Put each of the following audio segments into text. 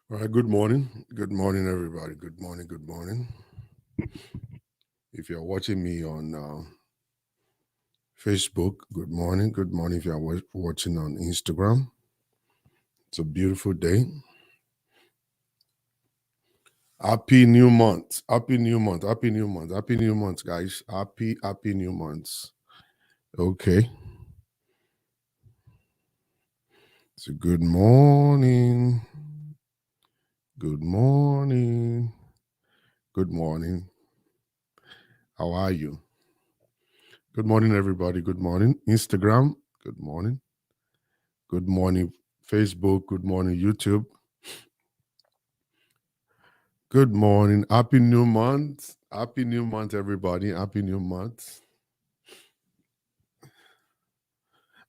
All right, good morning. Good morning, everybody. Good morning. Good morning. If you're watching me on Facebook, good morning. Good morning. If you're watching on Instagram, it's a beautiful day. Happy new month. Happy new month. Happy new month. Happy new month, guys. Happy new months. Okay. So, good morning. Good morning. Good morning. How are you? Good morning, everybody. Good morning. Instagram. Good morning. Good morning, Facebook. Good morning, YouTube. Good morning. Happy new month. Happy new month, everybody. Happy new month.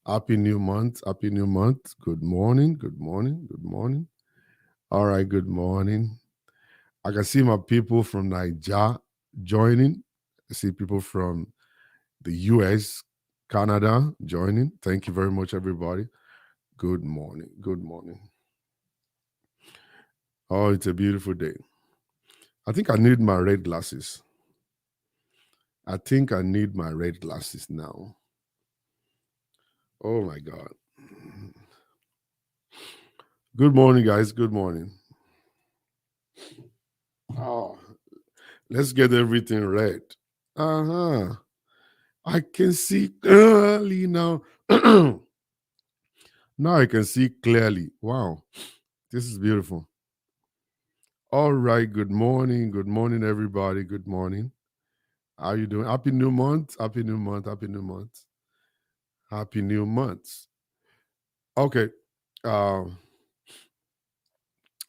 Happy new month. Happy new month. Good morning. Good morning. Good morning. All right. Good morning. I can see my people from Nigeria joining. I see people from the US, Canada joining. Thank you very much, everybody. Good morning. Good morning. Oh, it's a beautiful day. I think I need my red glasses. I think I need my red glasses now. Oh my God. Good morning, guys. Good morning. Oh, let's get everything right. Uh huh. I can see clearly now. Now I can see clearly. Wow. This is beautiful. All right. Good morning. Good morning, everybody. Good morning. How you doing? Happy new month. Happy new month. Happy new month. Happy new month. Okay. Um,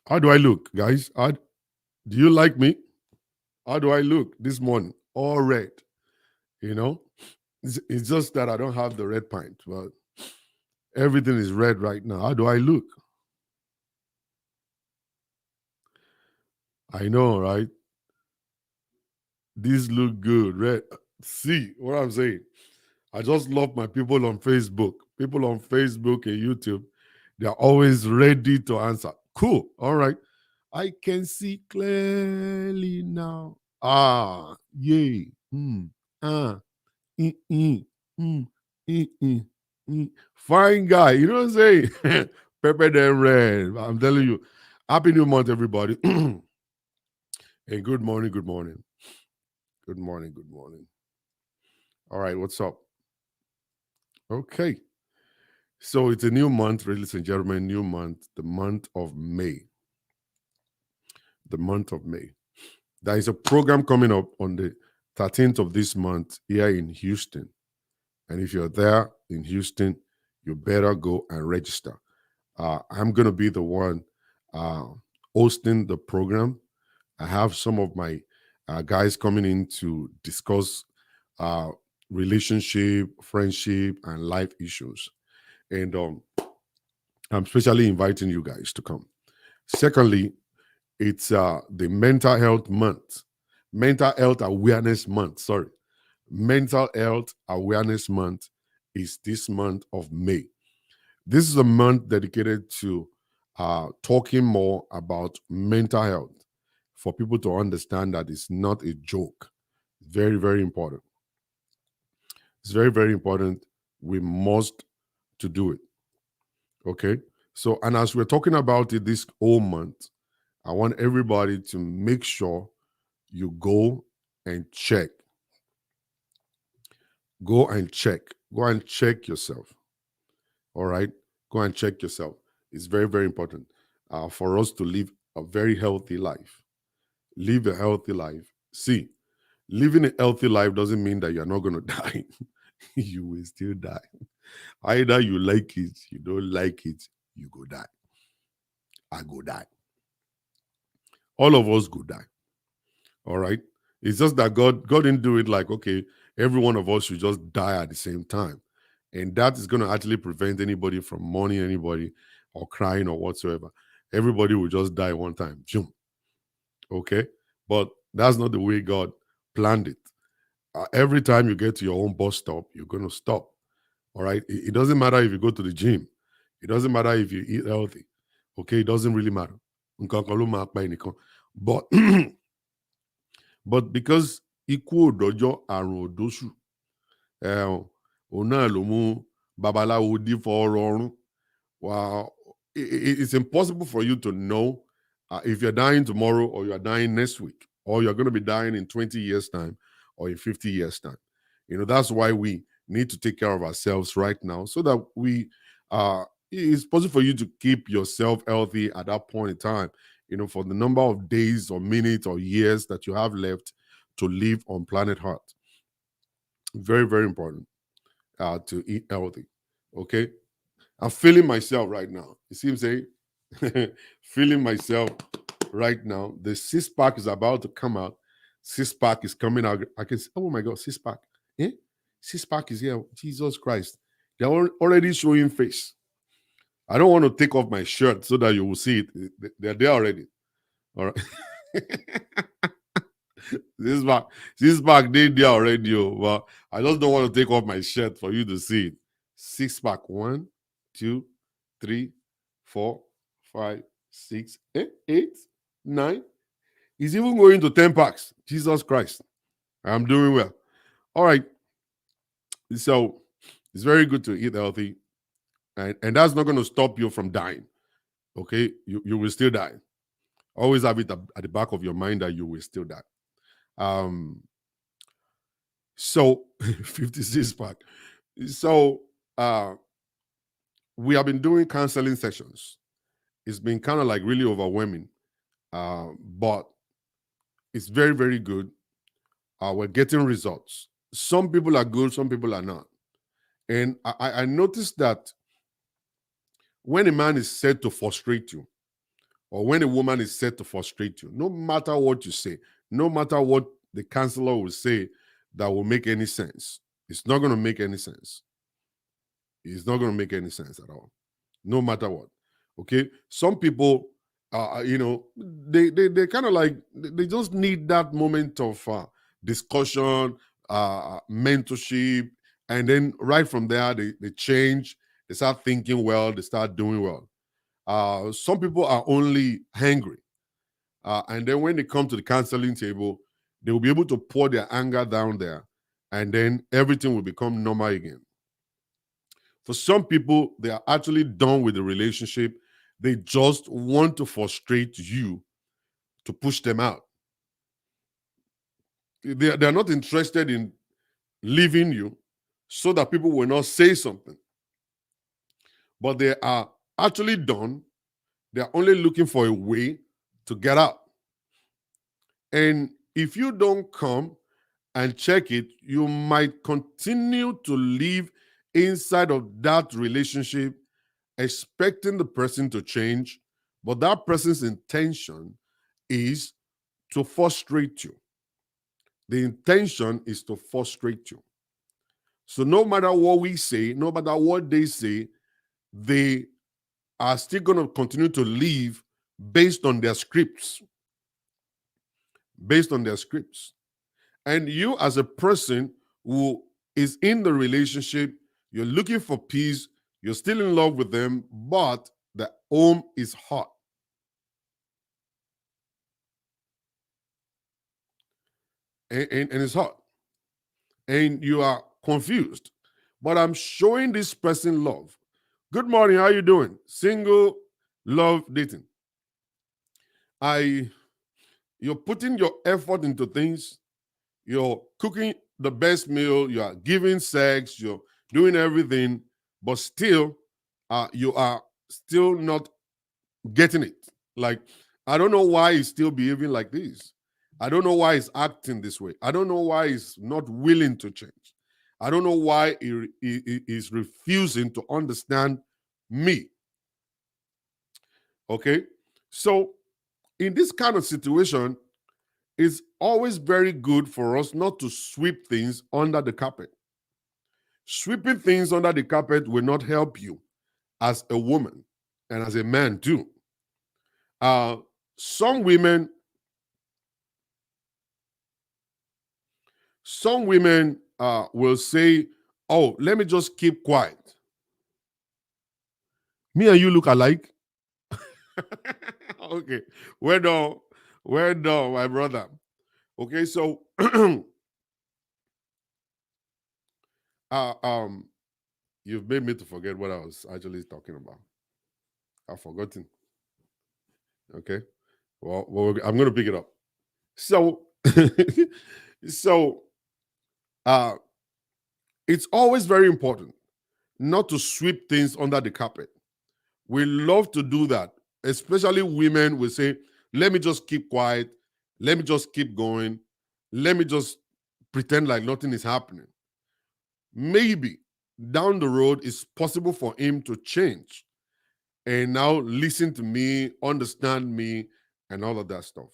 how do I look, guys? Do you like me? How do I look this morning? All red. You know, it's just that I don't have the red pint, but everything is red right now. How do I look? I know, right? These look good. Red. See what I'm saying? I just love my people on Facebook. People on Facebook and YouTube, they're always ready to answer. Cool. All right. I can see clearly now. Ah, yay. Ah, mm, mm, mm, Fine guy. You know what I'm saying? Pepper them red. I'm telling you. Happy New Month, everybody. And good morning. Good morning. Good morning. Good morning. All right. What's up? Okay. So it's a new month, ladies and gentlemen. New month, the month of May. The month of May. There is a program coming up on the 13th of this month here in Houston. And if you're there in Houston, you better go and register. I'm going to be the one uh, hosting the program. I have some of my guys coming in to discuss uh, relationship, friendship, and life issues. And I'm especially inviting you guys to come. Secondly, it's the mental health month, mental health awareness month. Sorry, mental health awareness month is this month of May. This is a month dedicated to talking more about mental health for people to understand that it's not a joke. Very, very important. It's very, very important. We must to do it. Okay. So, and as we're talking about it this whole month, I want everybody to make sure you go and check. Go and check. Go and check yourself. All right. Go and check yourself. It's very, very important for us to live a very healthy life. Live a healthy life. See, living a healthy life doesn't mean that you're not going to die. You will still die. Either you like it, you don't like it, you go die. I go die. All of us go die. All right. It's just that God didn't do it like, okay, every one of us should just die at the same time. And that is going to actually prevent anybody from mourning anybody or crying or whatsoever. Everybody will just die one time. Boom. Okay. But that's not the way God planned it. Every time you get to your own bus stop, you're going to stop. All right. It doesn't matter if you go to the gym, it doesn't matter if you eat healthy. Okay. It doesn't really matter. nǹkan kan ló máa pa ẹnìkan. But but because ikú òdọ́jọ́ àrùn òdóṣù, òun náà ló mú babaláwo dífọ̀ ọrọ̀ ọ̀run. Wow, it's impossible for you to know if you're dying tomorrow or you're dying next week or you're going to be dying in 20 years time or in 50 years time. That's why we need to take care of ourselves right now so that it's possible for you to keep yourself healthy at that point in time, for the number of days or minutes or years that you have left to live on planet Earth. Very, very important to eat healthy. Okay. I'm feeling myself right now. You see what I'm saying? Feeling myself right now. The six-pack is about to come out. Six-pack is coming out. I can say, oh my God, six-pack. Eh? Six-pack is here. Jesus Christ. They're already showing face. I don't want to take off my shirt so that you will see it. They're there already. All right. This pack they there already. But I just don't want to take off my shirt for you to see it. Six-pack. 1, 2, 3, 4, 5, 6, 8, 9. He's even going to 10 packs. Jesus Christ. I'm doing well. All right. So it's very good to eat healthy. And that's not going to stop you from dying. Okay? You will still die. Always have it at the back of your mind that you will still die. So 56 pack. So we have been doing counseling sessions. It's been kind of like really overwhelming, but it's very, very good. We're getting results. Some people are good, some people are not. And I noticed that when a man is said to frustrate you, or when a woman is said to frustrate you, no matter what you say, no matter what the counselor will say that will make any sense, it's not going to make any sense. It's not going to make any sense at all, no matter what. Okay, some people, they kind of like they just need that moment of discussion, mentorship, and then right from there they change, they start thinking well, they start doing well. Some people are only hungry, and then when they come to the counseling table, they will be able to pour their anger down there, and then everything will become normal again. For some people, they are actually done with the relationship. They just want to frustrate you to push them out. They're not interested in leaving you so that people will not say something. But they are actually done. They're only looking for a way to get out. And if you don't come and check it, you might continue to live inside of that relationship expecting the person to change, but that person's intention is to frustrate you. The intention is to frustrate you. So no matter what we say, no matter what they say, they are still going to continue to live based on their scripts. Based on their scripts. And you, as a person who is in the relationship, you're looking for peace, you're still in love with them, but the home is hot. And it's hot. And you are confused. But I'm showing this person love. Good morning, how you doing? Single, love, dating. You're putting your effort into things. You're cooking the best meal. You are giving sex. You're doing everything. But still, you are still not getting it. Like, I don't know why he's still behaving like this. I don't know why he's acting this way. I don't know why he's not willing to change. I don't know why he is refusing to understand me. Okay? So, in this kind of situation, it's always very good for us not to sweep things under the carpet. Sweeping things under the carpet will not help you as a woman and as a man too. Some women will say, oh, let me just keep quiet. Me and you look alike. Okay, well done, well done, my brother. Okay, so uh, um, you've made me to forget what I was actually talking about. I've forgotten. Okay, well, I'm going to pick it up. So, so uh, it's always very important not to sweep things under the carpet. We love to do that, especially women will say, let me just keep quiet, let me just keep going, let me just pretend like nothing is happening. Maybe down the road it's possible for him to change and now listen to me, understand me, and all of that stuff.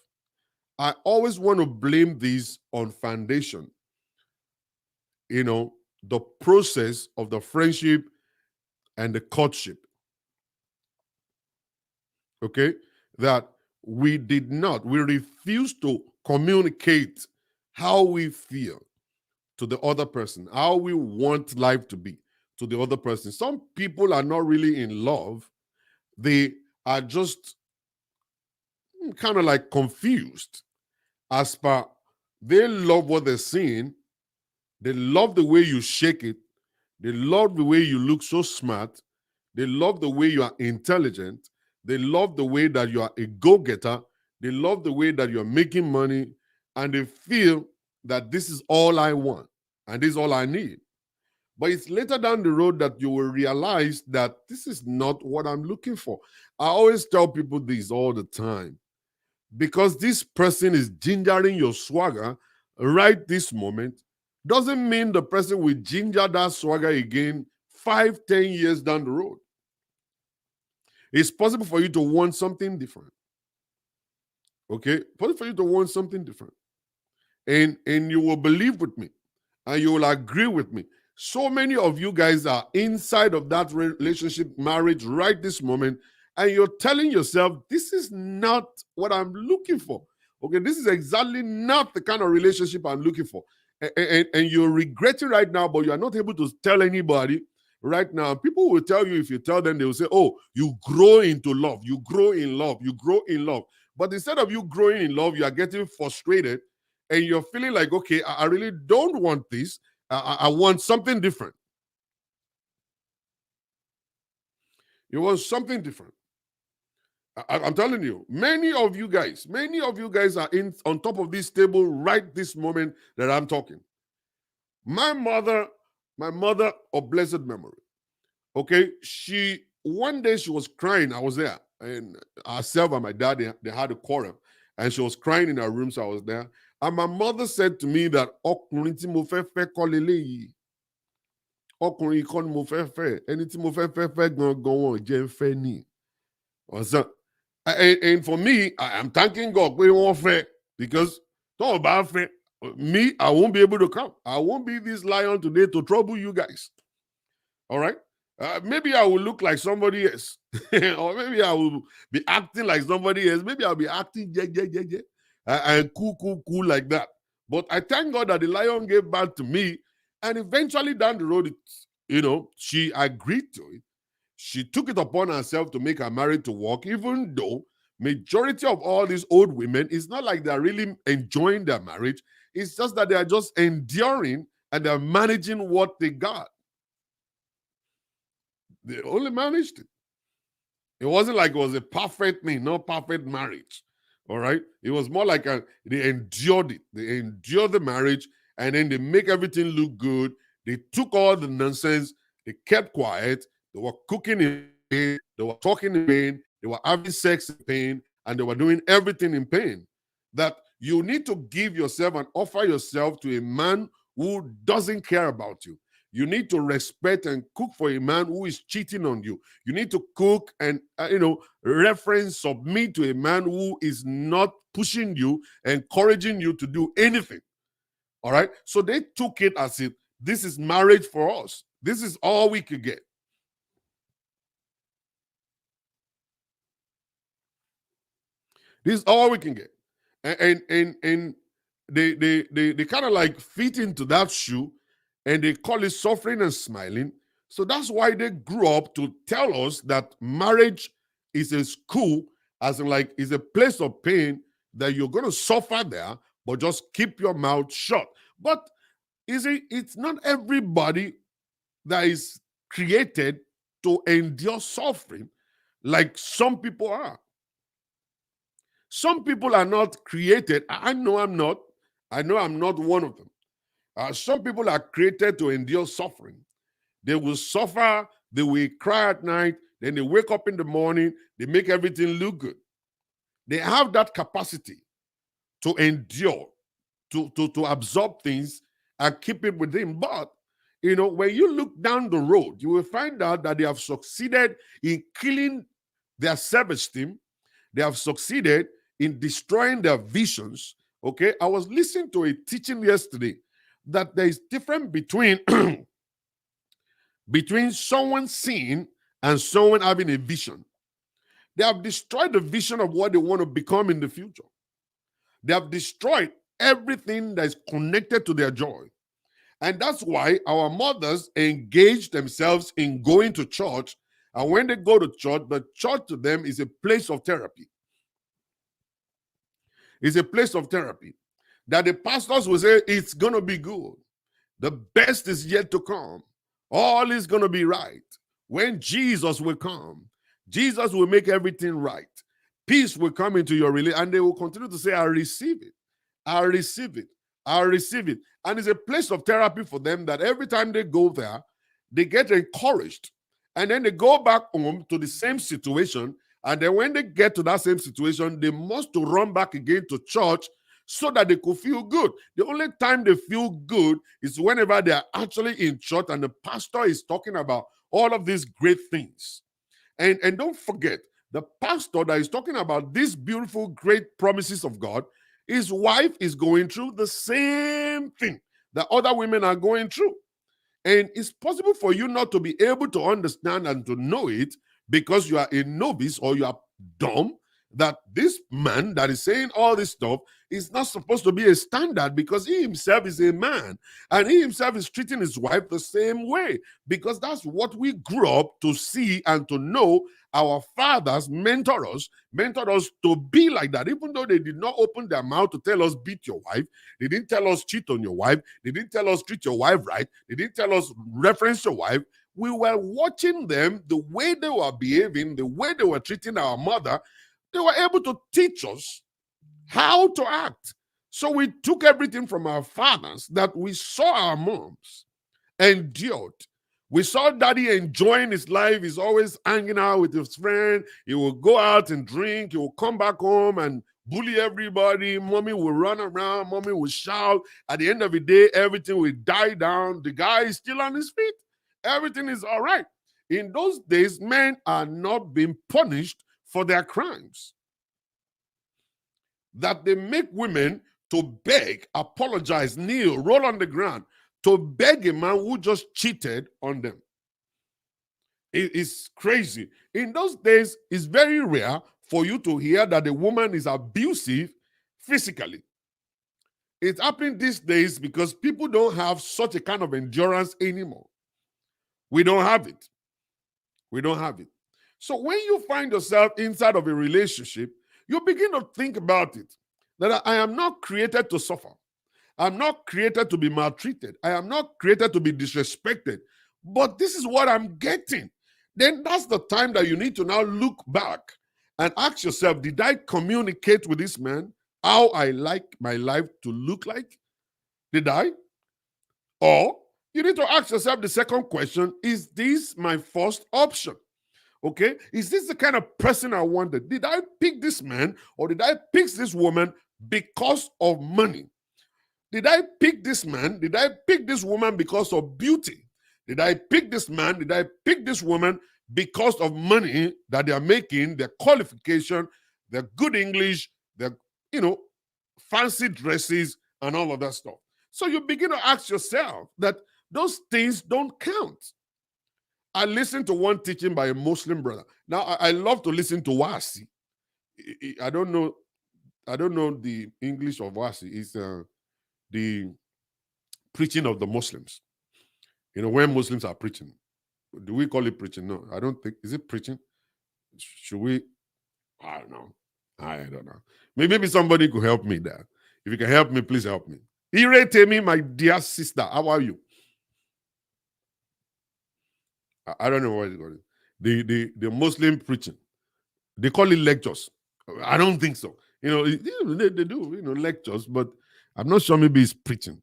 I always want to blame this on foundation, the process of the friendship and the courtship. Okay, that we refuse to communicate how we feel to the other person, how we want life to be to the other person. Some people are not really in love, they are just kind of like confused as per they love what they're seeing, they love the way you shake it, they love the way you look so smart. They love the way you are intelligent. They love the way that you are a go getter. They love the way that you're making money. And they feel that this is all I want and this is all I need. But it's later down the road that you will realize that this is not what I'm looking for. I always tell people this all the time. Because this person is gingering your swagger right this moment, doesn't mean the person will ginger that swagger again 5, 10 years down the road. It's possible for you to want something different. Okay? Possible for you to want something different. And you will believe with me and you will agree with me. So many of you guys are inside of that relationship, marriage right this moment, and you're telling yourself, this is not what I'm looking for. Okay, this is exactly not the kind of relationship I'm looking for. And you're regretting right now, but you are not able to tell anybody right now. People will tell you, if you tell them, they will say, oh, you grow into love, you grow in love, you grow in love. But instead of you growing in love, you are getting frustrated and you're feeling like, okay, I really don't want this. I want something different. You want something different. I'm telling you, many of you guys are in on top of this table right this moment that I'm talking. My mother of blessed memory. Okay, she one day she was crying. I was there, and herself and my dad they had a quarrel, and she was crying in her room. So I was there, and my mother said to me that ọkùnrin tí mo fẹ́ kọ́ leléyìí, ọkùnrin kọ́ ni mo fẹ́, ẹni tí mo fẹ́ gangan wọn jẹ́ ń fẹ́ ni. And for me, I am thanking God pé wọ́n fẹ́, because tó o bá fẹ́ me, I won't be able to come. I won't be this lion today to trouble you guys. All right. Maybe I will look like somebody else, or maybe I will be acting like somebody else. Maybe I'll be acting and cool like that. But I thank God that the lion gave birth to me, and eventually down the road, she agreed to it. She took it upon herself to make her marriage to work, even though majority of all these old women, it's not like they're really enjoying their marriage. It's just that they are just enduring and they're managing what they got. They only managed it. It wasn't like it was a perfect thing, not perfect marriage. All right. It was more like they endured it. They endured the marriage and then they make everything look good. They took all the nonsense. They kept quiet. They were cooking in pain. They were talking in pain. They were having sex in pain. And they were doing everything in pain. That you need to give yourself and offer yourself to a man who doesn't care about you. You need to respect and cook for a man who is cheating on you. You need to cook and, submit to a man who is not pushing you, encouraging you to do anything. All right. So they took it as if this is marriage for us. This is all we could get. This is all we can get. And they kind of like fit into that shoe and they call it suffering and smiling. So that's why they grew up to tell us that marriage is a school as in like it's a place of pain that you're going to suffer there, but just keep your mouth shut. But it's not everybody that is created to endure suffering like some people are. Some people are not created. I know I'm not. I know I'm not one of them. Some people are created to endure suffering. They will suffer, they will cry at night, then they wake up in the morning, they make everything look good. They have that capacity to endure, to absorb things and keep it within. But when you look down the road, you will find out that they have succeeded in killing their self-esteem. They have succeeded in destroying their visions. Okay, I was listening to a teaching yesterday that there is difference between someone seeing and someone having a vision. They have destroyed the vision of what they want to become in the future. They have destroyed everything that is connected to their joy. And that's why our mothers engage themselves in going to church. And when they go to church, the church to them is a place of therapy. It's a place of therapy. That the pastors will say, it's going to be good. The best is yet to come. All is going to be right. When Jesus will come, Jesus will make everything right. Peace will come into your relationship, and they will continue to say, I receive it. I receive it. I receive it. And it's a place of therapy for them that every time they go there, they get encouraged. And then they go back home to the same situation. And then when they get to that same situation, they must to run back again to church so that they could feel good. The only time they feel good is whenever they are actually in church and the pastor is talking about all of these great things. And don't forget, the pastor that is talking about these beautiful, great promises of God, his wife is going through the same thing that other women are going through. And it's possible for you not to be able to understand and to know it because you are a novice or you are dumb, that this man that is saying all this stuff is not supposed to be a standard because he himself is a man and he himself is treating his wife the same way, because that's what we grew up to see and to know. Our fathers mentor us to be like that, even though they did not open their mouth to tell us beat your wife. They didn't tell us cheat on your wife. They didn't tell us treat your wife right. They didn't tell us reference your wife. We were watching them, the way they were behaving, the way they were treating our mother. They were able to teach us how to act. So we took everything from our fathers that we saw our moms endured. We saw daddy enjoying his life. He's always hanging out with his friend. He will go out and drink. He will come back home and bully everybody. Mommy will run around. Mommy will shout. At the end of the day, everything will die down. The guy is still on his feet. Everything is all right. In those days, men are not being punished for their crimes. That they make women to beg, apologize, kneel, roll on the ground, to beg a man who just cheated on them. It is crazy. In those days, it's very rare for you to hear that a woman is abusive physically. It's happening these days because people don't have such a kind of endurance anymore. We don't have it. We don't have it. So when you find yourself inside of a relationship, you begin to think about it. That I am not created to suffer. I'm not created to be maltreated. I am not created to be disrespected. But this is what I'm getting. Then that's the time that you need to now look back and ask yourself, did I communicate with this man how I like my life to look like? Did I? Or you need to ask yourself the second question, is this my first option? Okay, is this the kind of person I wanted? Did I pick this man or did I pick this woman because of money? Did I pick this man? Did I pick this woman because of beauty? Did I pick this man? Did I pick this woman because of money that they are making, their qualification, their good English, their, fancy dresses and all of that stuff? So you begin to ask yourself that those things don't count. I listened to one teaching by a Muslim brother. Now, I love to listen to Wasi. I don't know the English of Wasi. It's the preaching of the Muslims. When Muslims are preaching. Do we call it preaching? No, I don't think. Is it preaching? Should we? I don't know. I don't know. Maybe somebody could help me there. If you can help me, please help me. Iretemi, my dear sister, how are you? I don't know what it's called. The Muslim preaching. They call it lectures. I don't think so. They do, lectures, but I'm not sure maybe it's preaching.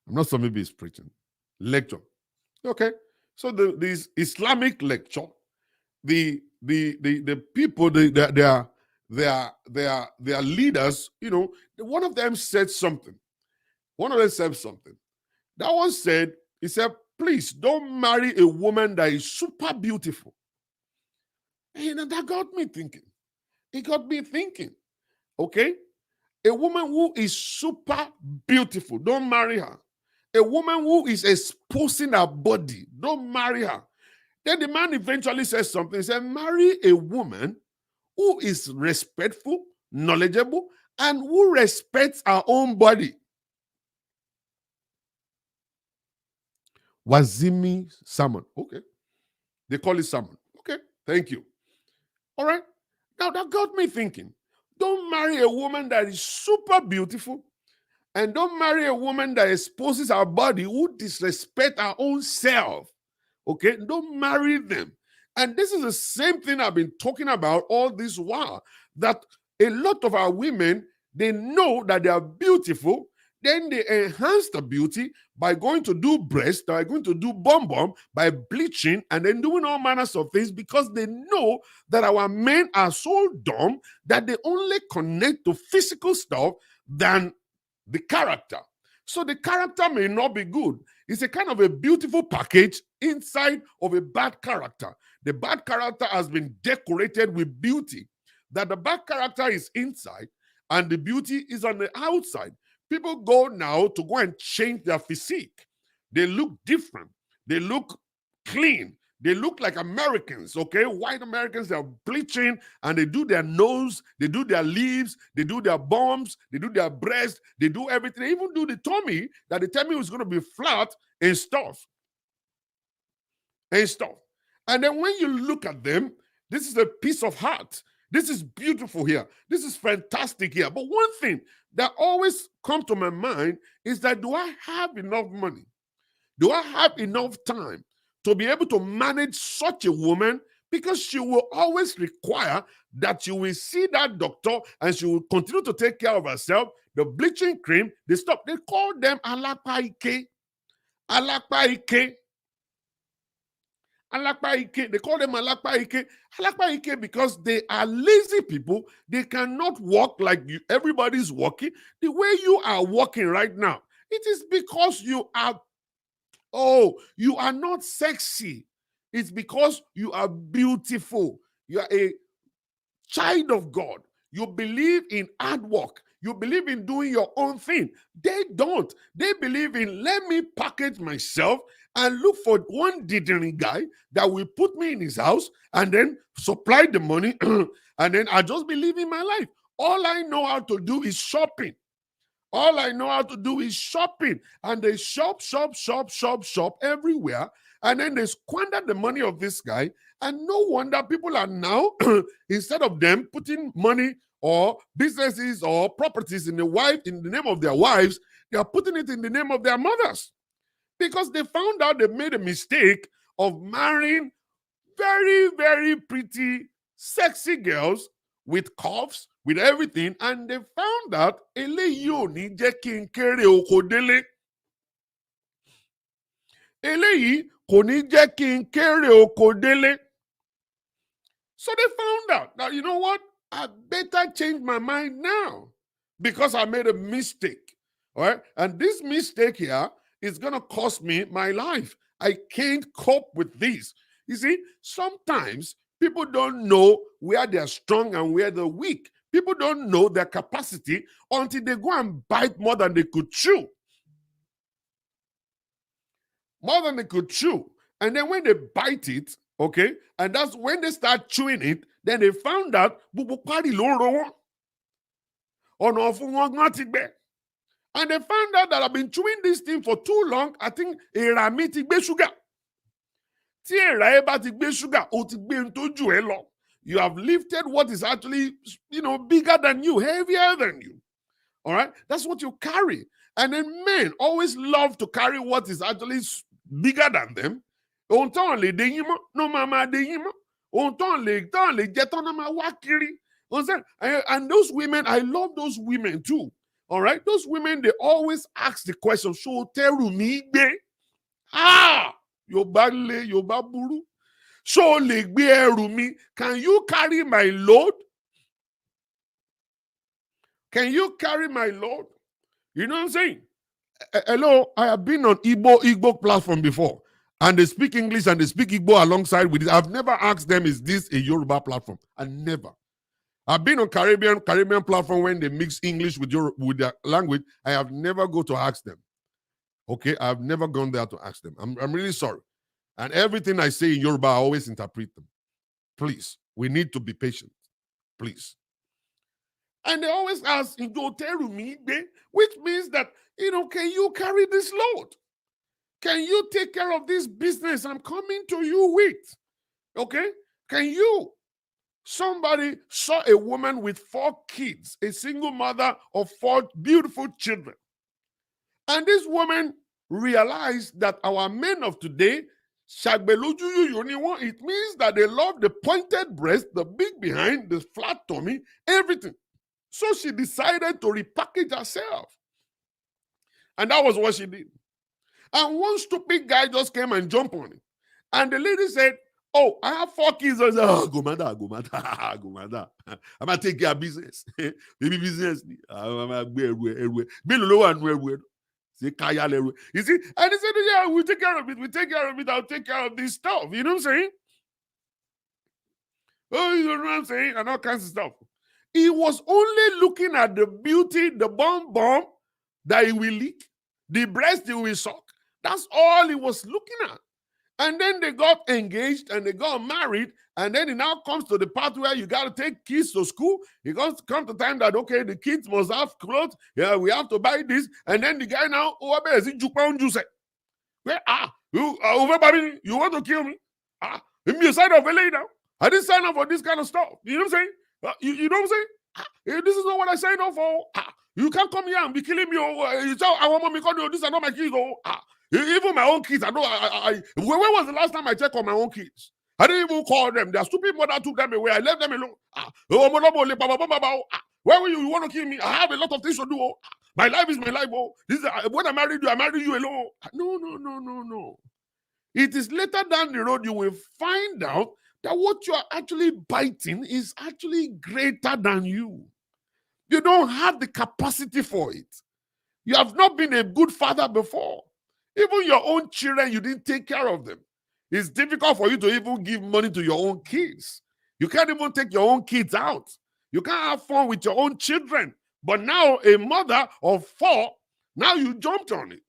I'm not sure maybe it's preaching. Lecture. Okay. So this Islamic lecture, the people, their leaders, one of them said something. One of them said something. That one said, he said, please don't marry a woman that is super beautiful. And that got me thinking. It got me thinking. Okay? A woman who is super beautiful, don't marry her. A woman who is exposing her body, don't marry her. Then the man eventually says something. He said, marry a woman who is respectful, knowledgeable, and who respects her own body. Wazimi salmon. Okay. They call it salmon. Okay. Thank you. All right. Now that got me thinking. Don't marry a woman that is super beautiful, and don't marry a woman that exposes her body, who disrespect her own self. Okay. Don't marry them. And this is the same thing I've been talking about all this while, that a lot of our women, they know that they are beautiful, then they enhance the beauty by going to do breast, by going to do bum, by bleaching, and then doing all manners of things, because they know that our men are so dumb that they only connect to physical stuff than the character. So the character may not be good. It's a kind of a beautiful package inside of a bad character. The bad character has been decorated with beauty. That the bad character is inside and the beauty is on the outside. People go now to go and change their physique. They look different. They look clean. They look like Americans, okay? White Americans, they're bleaching and they do their nose, they do their lips, they do their bums, they do their breast, they do everything. They even do the tummy, that the tummy was going to be flat and stuff. And then when you look at them, this is a piece of heart. This is beautiful here. This is fantastic here. But one thing that always comes to my mind is that, do I have enough money? Do I have enough time to be able to manage such a woman? Because she will always require that you will see that doctor and she will continue to take care of herself. The bleaching cream, they call them alapaike. Alapaike. Alapaike. They call them alapaike. Alapaike because they are lazy people. They cannot walk like everybody's walking. The way you are walking right now, it is because you are not sexy. It's because you are beautiful. You are a child of God. You believe in hard work. You believe in doing your own thing. They don't. They believe in, let me package myself and look for one dithering guy that will put me in his house and then supply the money and then I just be living my life. All I know how to do is shopping. All I know how to do is shopping. And they shop everywhere. And then they squander the money of this guy. And no wonder people are now, instead of them putting money or businesses or properties in the name of their wives, they are putting it in the name of their mothers. Because they found out they made a mistake of marrying very, very pretty, sexy girls with cuffs, with everything, and they found out eléyìí ò ní jẹ́ kí n kéré oko délé. Eléyìí kò ní jẹ́ kí n kéré oko délé. So they found out that, you know what? I better change my mind now because I made a mistake. All right? And this mistake here is going to cost me my life. I can't cope with this. You see, sometimes people don't know where they're strong and where they're weak. People don't know their capacity until they go and bite more than they could chew. More than they could chew. And then when they bite it, okay, and that's when they start chewing it, then they found out, and they found out that I've been chewing this thing for too long. I think sugar. Tí èèrà ẹ bá ti gbé ṣúgà, ó ti gbé ohun tó jù ẹ́ lọ. You have lifted what is actually, bigger than you, heavier than you. All right? That's what you carry. And then men always love to carry what is actually bigger than them. Ohun tán lè dé yín mọ́, no máa dé yín mọ́. Ohun tán lè jẹ́ tán náà máa wá kiri. And those women, I love those women too. All right? Those women, they always ask the question, ṣó tẹ́rù mi gbé? Yorùbá le, Yorùbá burú. Ṣó lè gbé ẹrù mi? Can you carry my load? Can you carry my load? You know what I'm saying? Hello, I have been on Igbo platform before, and they speak English and they speak Igbo alongside with it. I've never asked them, is this a Yoruba platform? I never. I've been on Caribbean platform when they mix English with their language. I have never go to ask them. Okay, I've never gone there to ask them. I'm really sorry. And everything I say in Yoruba, I always interpret them. Please, we need to be patient. Please. And they always ask, which means that, can you carry this load? Can you take care of this business I'm coming to you with? Okay? Can you? Somebody saw a woman with 4 kids, a single mother of 4 beautiful children. And this woman realized that our men of today, it means that they love the pointed breast, the big behind, the flat tummy, everything. So she decided to repackage herself. And that was what she did. And one stupid guy just came and jumped on it. And the lady said, oh, I have 4 kids. I said, oh, go matter. I'm going to take care of business. Baby business. You see? And he said, yeah, we'll take care of it. I'll take care of this stuff. You know what I'm saying? Oh, you know what I'm saying? And all kinds of stuff. He was only looking at the beauty, the bomb that he will lick, the breast he will suck. That's all he was looking at. And then they got engaged and they got married. And then it now comes to the part where you got to take kids to school. It comes to time that, okay, the kids must have clothes. Yeah, we have to buy this. And then the guy now, you want to kill me? Give me a side of a lady now. I didn't sign up for this kind of stuff. You know what I'm saying? You know what I'm saying? This is not what I signed up for. You can't come here and be killing me. You tell I want me to these are not my kids. Even my own kids. When was the last time I checked on my own kids? I didn't even call them. Their stupid mother took them away. I left them alone. Where were you? You want to kill me? I have a lot of things to do. My life is my life. When I married you alone. No. It is later down the road you will find out that what you are actually biting is actually greater than you. You don't have the capacity for it. You have not been a good father before. Even your own children, you didn't take care of them. It's difficult for you to even give money to your own kids. You can't even take your own kids out. You can't have fun with your own children. But now a mother of 4, now you jumped on it.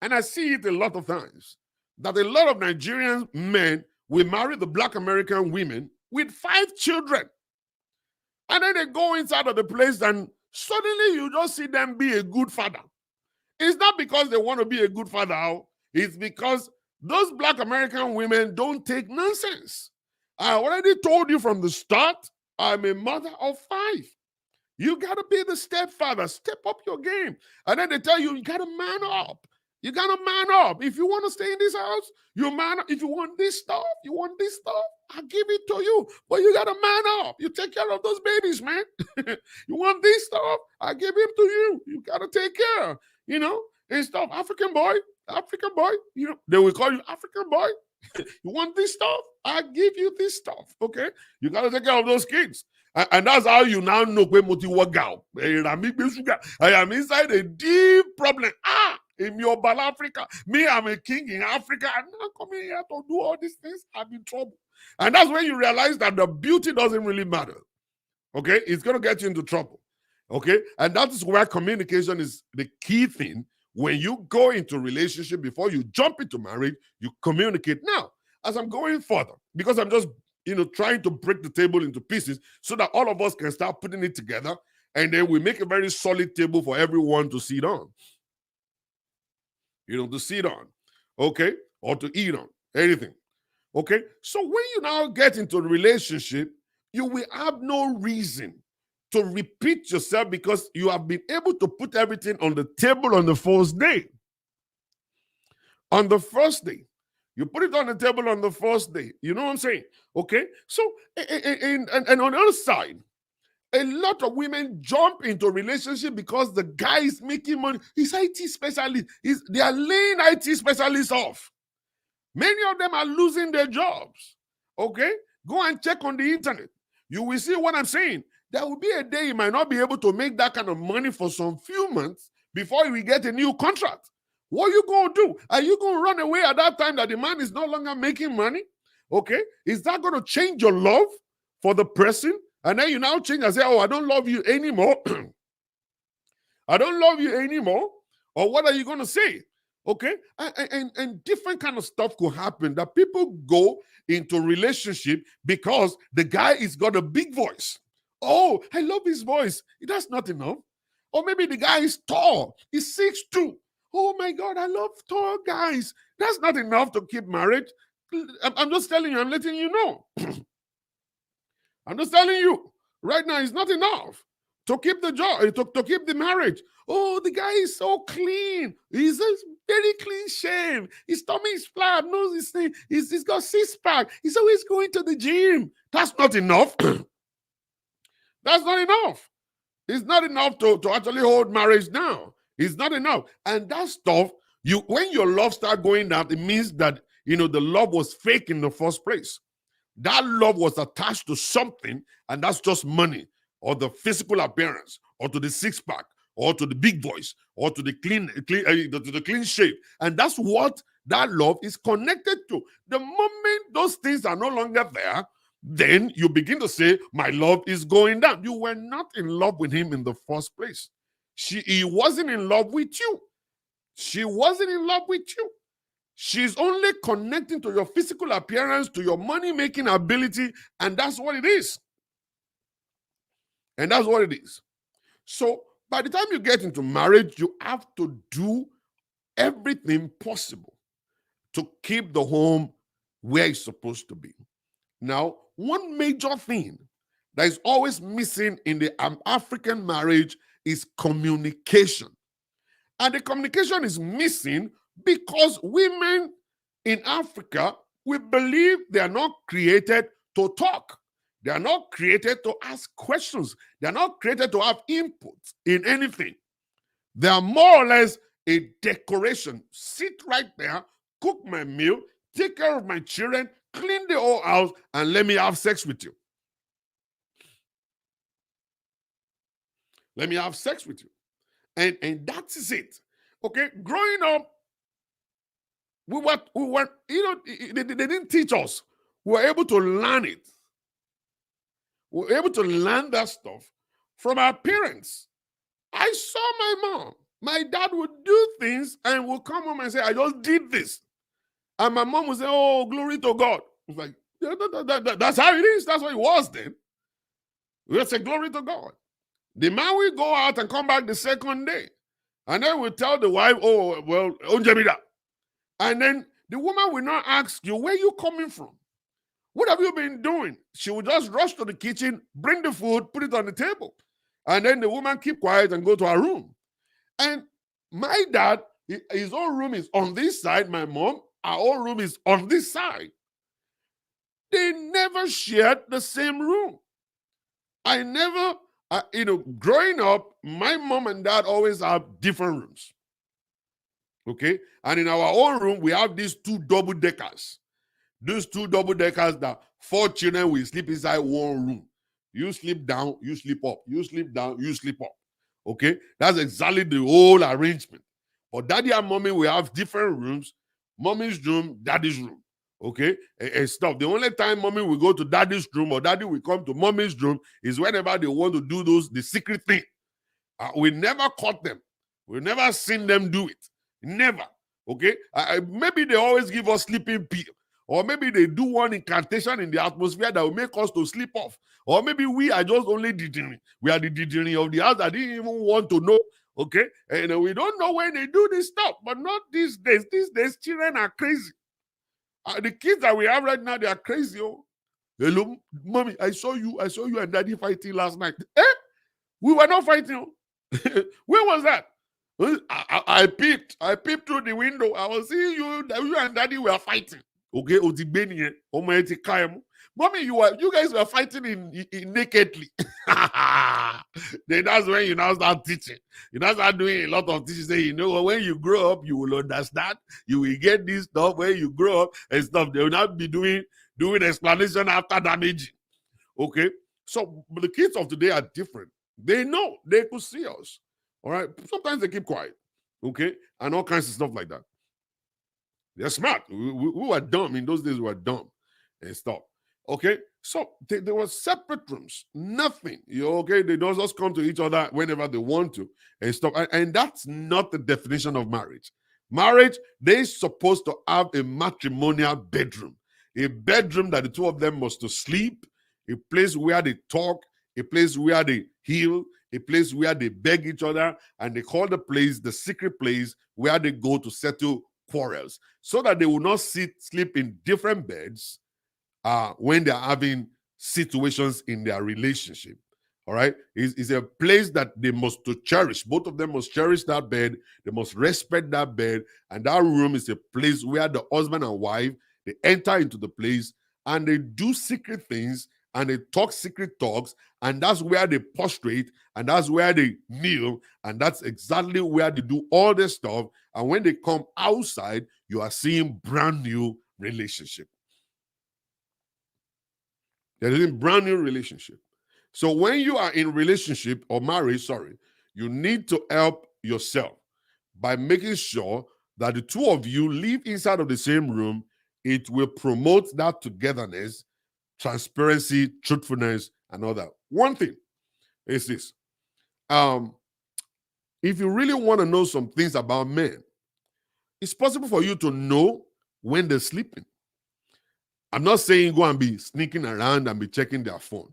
And I see it a lot of times, that a lot of Nigerian men will marry the Black American women with 5 children. And then they go inside of the place and suddenly you just see them be a good father. It's not because they want to be a good father. It's because those Black American women don't take nonsense. I already told you from the start, I'm a mother of 5. You got to be the stepfather. Step up your game. And then they tell you, you got to man up. You got to man up. If you want to stay in this house, you man up. If you want this stuff, I'll give it to you. But you got to man up. You take care of those babies, man. You want this stuff, I'll give him to you. You got to take care, and stuff. African boy. They will call you African boy. You want this stuff, I'll give you this stuff, okay? You got to take care of those kids. And that's how you now know where I am inside a deep problem. In your Bal Africa. Me, I'm a king in Africa. I'm not coming here to do all these things. I'm in trouble. And that's when you realize that the beauty doesn't really matter. Okay? It's going to get you into trouble. Okay? And that is where communication is the key thing. When you go into a relationship, before you jump into marriage, you communicate. Now, as I'm going further, because I'm just, trying to break the table into pieces so that all of us can start putting it together, and then we make a very solid table for everyone to sit on. To sit on, okay, or to eat on. Anything. Okay? So when you now get into a relationship, you will have no reason to repeat yourself because you have been able to put everything on the table on the first day. On the first day. You put it on the table on the first day. You know what I'm saying? Okay? So, and on the other side, a lot of women jump into a relationship because the guy is making money. He's IT specialist. They are laying IT specialists off. Many of them are losing their jobs. Okay? Go and check on the internet. You will see what I'm saying. There will be a day you might not be able to make that kind of money for some few months before you get a new contract. What are you going to do? Are you going to run away at that time that the man is no longer making money? Okay? Is that going to change your love for the person? And then you now change and say, oh, I don't love you anymore. I don't love you anymore. Or what are you going to say? Okay? And different kind of stuff could happen that people go into relationship because the guy has got a big voice. Oh, I love his voice. That's not enough. Or maybe the guy is tall. He's 6'2". Oh my God, I love tall guys. That's not enough to keep marriage. I'm just telling you, I'm letting you know. I'm just telling you, right now, it's not enough to keep the job, to keep the marriage. Oh, the guy is so clean. He's a very clean shave. His tummy is flat. Nose is he's got six-pack. He's always going to the gym. That's not enough. That's not enough. It's not enough to actually hold marriage down. It's not enough. And that stuff, when your love start going down, it means that the love was fake in the first place. That love was attached to something, and that's just money, or the physical appearance, or to the six-pack, or to the big voice, or to the clean shape. And that's what that love is connected to. The moment those things are no longer there, then you begin to say, my love is going down. You were not in love with him in the first place. He wasn't in love with you. She wasn't in love with you. She's only connecting to your physical appearance, to your money-making ability, and that's what it is. And that's what it is. So by the time you get into marriage, you have to do everything possible to keep the home where it's supposed to be. Now, one major thing that is always missing in the African marriage is communication. And the communication is missing because women in Africa, we believe they are not created to talk. They are not created to ask questions. They are not created to have input in anything. They are more or less a decoration. Sit right there, cook my meal, take care of my children, clean the whole house, and let me have sex with you. Let me have sex with you. And that is it. Okay, growing up, we were they didn't teach us. We were able to learn it. We were able to learn that stuff from our parents. I saw my mom. My dad would do things and would come home and say, I just did this. And my mom would say, oh, glory to God. It's like, yeah, that's how it is. That's what it was then. We would say, glory to God. The man will go out and come back the second day. And then we'll tell the wife, oh, well, Onjemida. And then the woman will not ask you, where are you coming from? What have you been doing? She will just rush to the kitchen, bring the food, put it on the table. And then the woman keep quiet and go to her room. And my dad, his own room is on this side. My mom, our own room is on this side. They never shared the same room. I never, growing up, my mom and dad always have different rooms. Okay? And in our own room, we have these two double deckers. These two double deckers that 4 children will sleep inside one room. You sleep down, you sleep up. You sleep down, you sleep up. Okay? That's exactly the whole arrangement. But daddy and mommy will have different rooms. Mommy's room, daddy's room. Okay? And stuff. The only time mommy will go to daddy's room or daddy will come to mommy's room is whenever they want to do the secret thing. We never caught them. We never seen them do it. Never. Okay? Maybe they always give us sleeping pill. Or maybe they do one incantation in the atmosphere that will make us to sleep off. Or maybe we are just only deterring. We are the deterring of the house that didn't even want to know. Okay? And we don't know when they do this stuff. But not these days. These days, children are crazy. The kids that we have right now, they are crazy. Oh, hello, mommy, I saw you and daddy fighting last night. We were not fighting. Oh. Where was that? I peeped through the window. I was seeing you and daddy were fighting. Okay, mommy, you guys were fighting in nakedly. Then that's when you now start teaching. You now start doing a lot of teaching. Say, when you grow up, you will understand. You will get this stuff when you grow up and stuff. They will not be doing explanation after damaging. Okay, so the kids of today are different. They know, they could see us. All right, sometimes they keep quiet. Okay, and all kinds of stuff like that. They're smart. We were dumb in those days. We were dumb and stuff. Okay, so there were separate rooms. Nothing. Okay? They don't just come to each other whenever they want to and stuff. And that's not the definition of marriage. Marriage, they're supposed to have a matrimonial bedroom, a bedroom that the two of them must to sleep, a place where they talk, a place where they heal, a place where they beg each other, and they call the place the secret place where they go to settle quarrels, so that they will not sleep in different beds when they're having situations in their relationship. All right, it's a place that they must to cherish. Both of them must cherish that bed. They must respect that bed, and that room is a place where the husband and wife, they enter into the place and they do secret things and they talk secret talks, and that's where they prostrate, and that's where they kneel, and that's exactly where they do all this stuff. And when they come outside, you are seeing brand new relationship. There is a brand new relationship. So when you are in relationship or marriage, you need to help yourself by making sure that the two of you live inside of the same room. It will promote that togetherness, transparency, truthfulness, and all that. One thing is this. If you really want to know some things about men, it's possible for you to know when they're sleeping. I'm not saying go and be sneaking around and be checking their phone.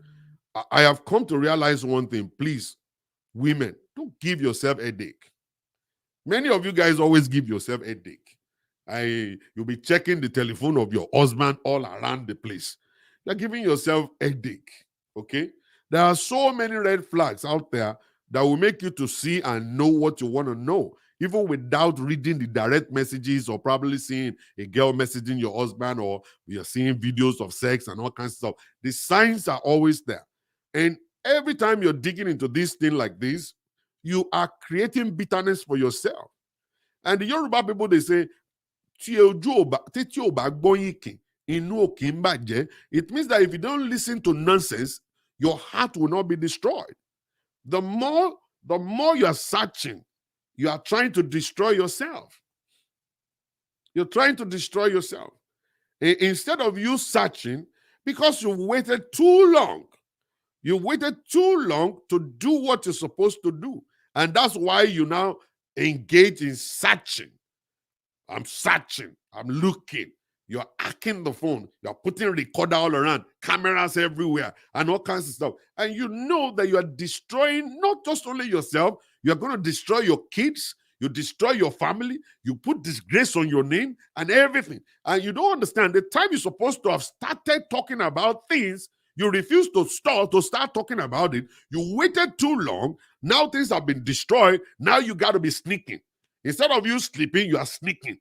I have come to realize one thing. Please, women, don't give yourself a headache. Many of you guys always give yourself a headache. You'll be checking the telephone of your husband all around the place. You're giving yourself a headache, okay? There are so many red flags out there that will make you to see and know what you want to know, even without reading the direct messages or probably seeing a girl messaging your husband, or you're seeing videos of sex and all kinds of stuff. The signs are always there. And every time you're digging into this thing like this, you are creating bitterness for yourself. And the Yoruba people, they say, it means that if you don't listen to nonsense, your heart will not be destroyed. The more you are searching, you are trying to destroy yourself. You're trying to destroy yourself. Instead of you searching, because you waited too long. You waited too long to do what you're supposed to do. And that's why you now engage in searching. I'm searching. I'm looking. You're hacking the phone. You're putting recorder all around, cameras everywhere, and all kinds of stuff. And you know that you are destroying not just only yourself, you're going to destroy your kids, you destroy your family, you put disgrace on your name and everything. And you don't understand, the time you're supposed to have started talking about things, you refuse to start talking about it. You waited too long. Now things have been destroyed. Now you got to be sneaking. Instead of you sleeping, you are sneaking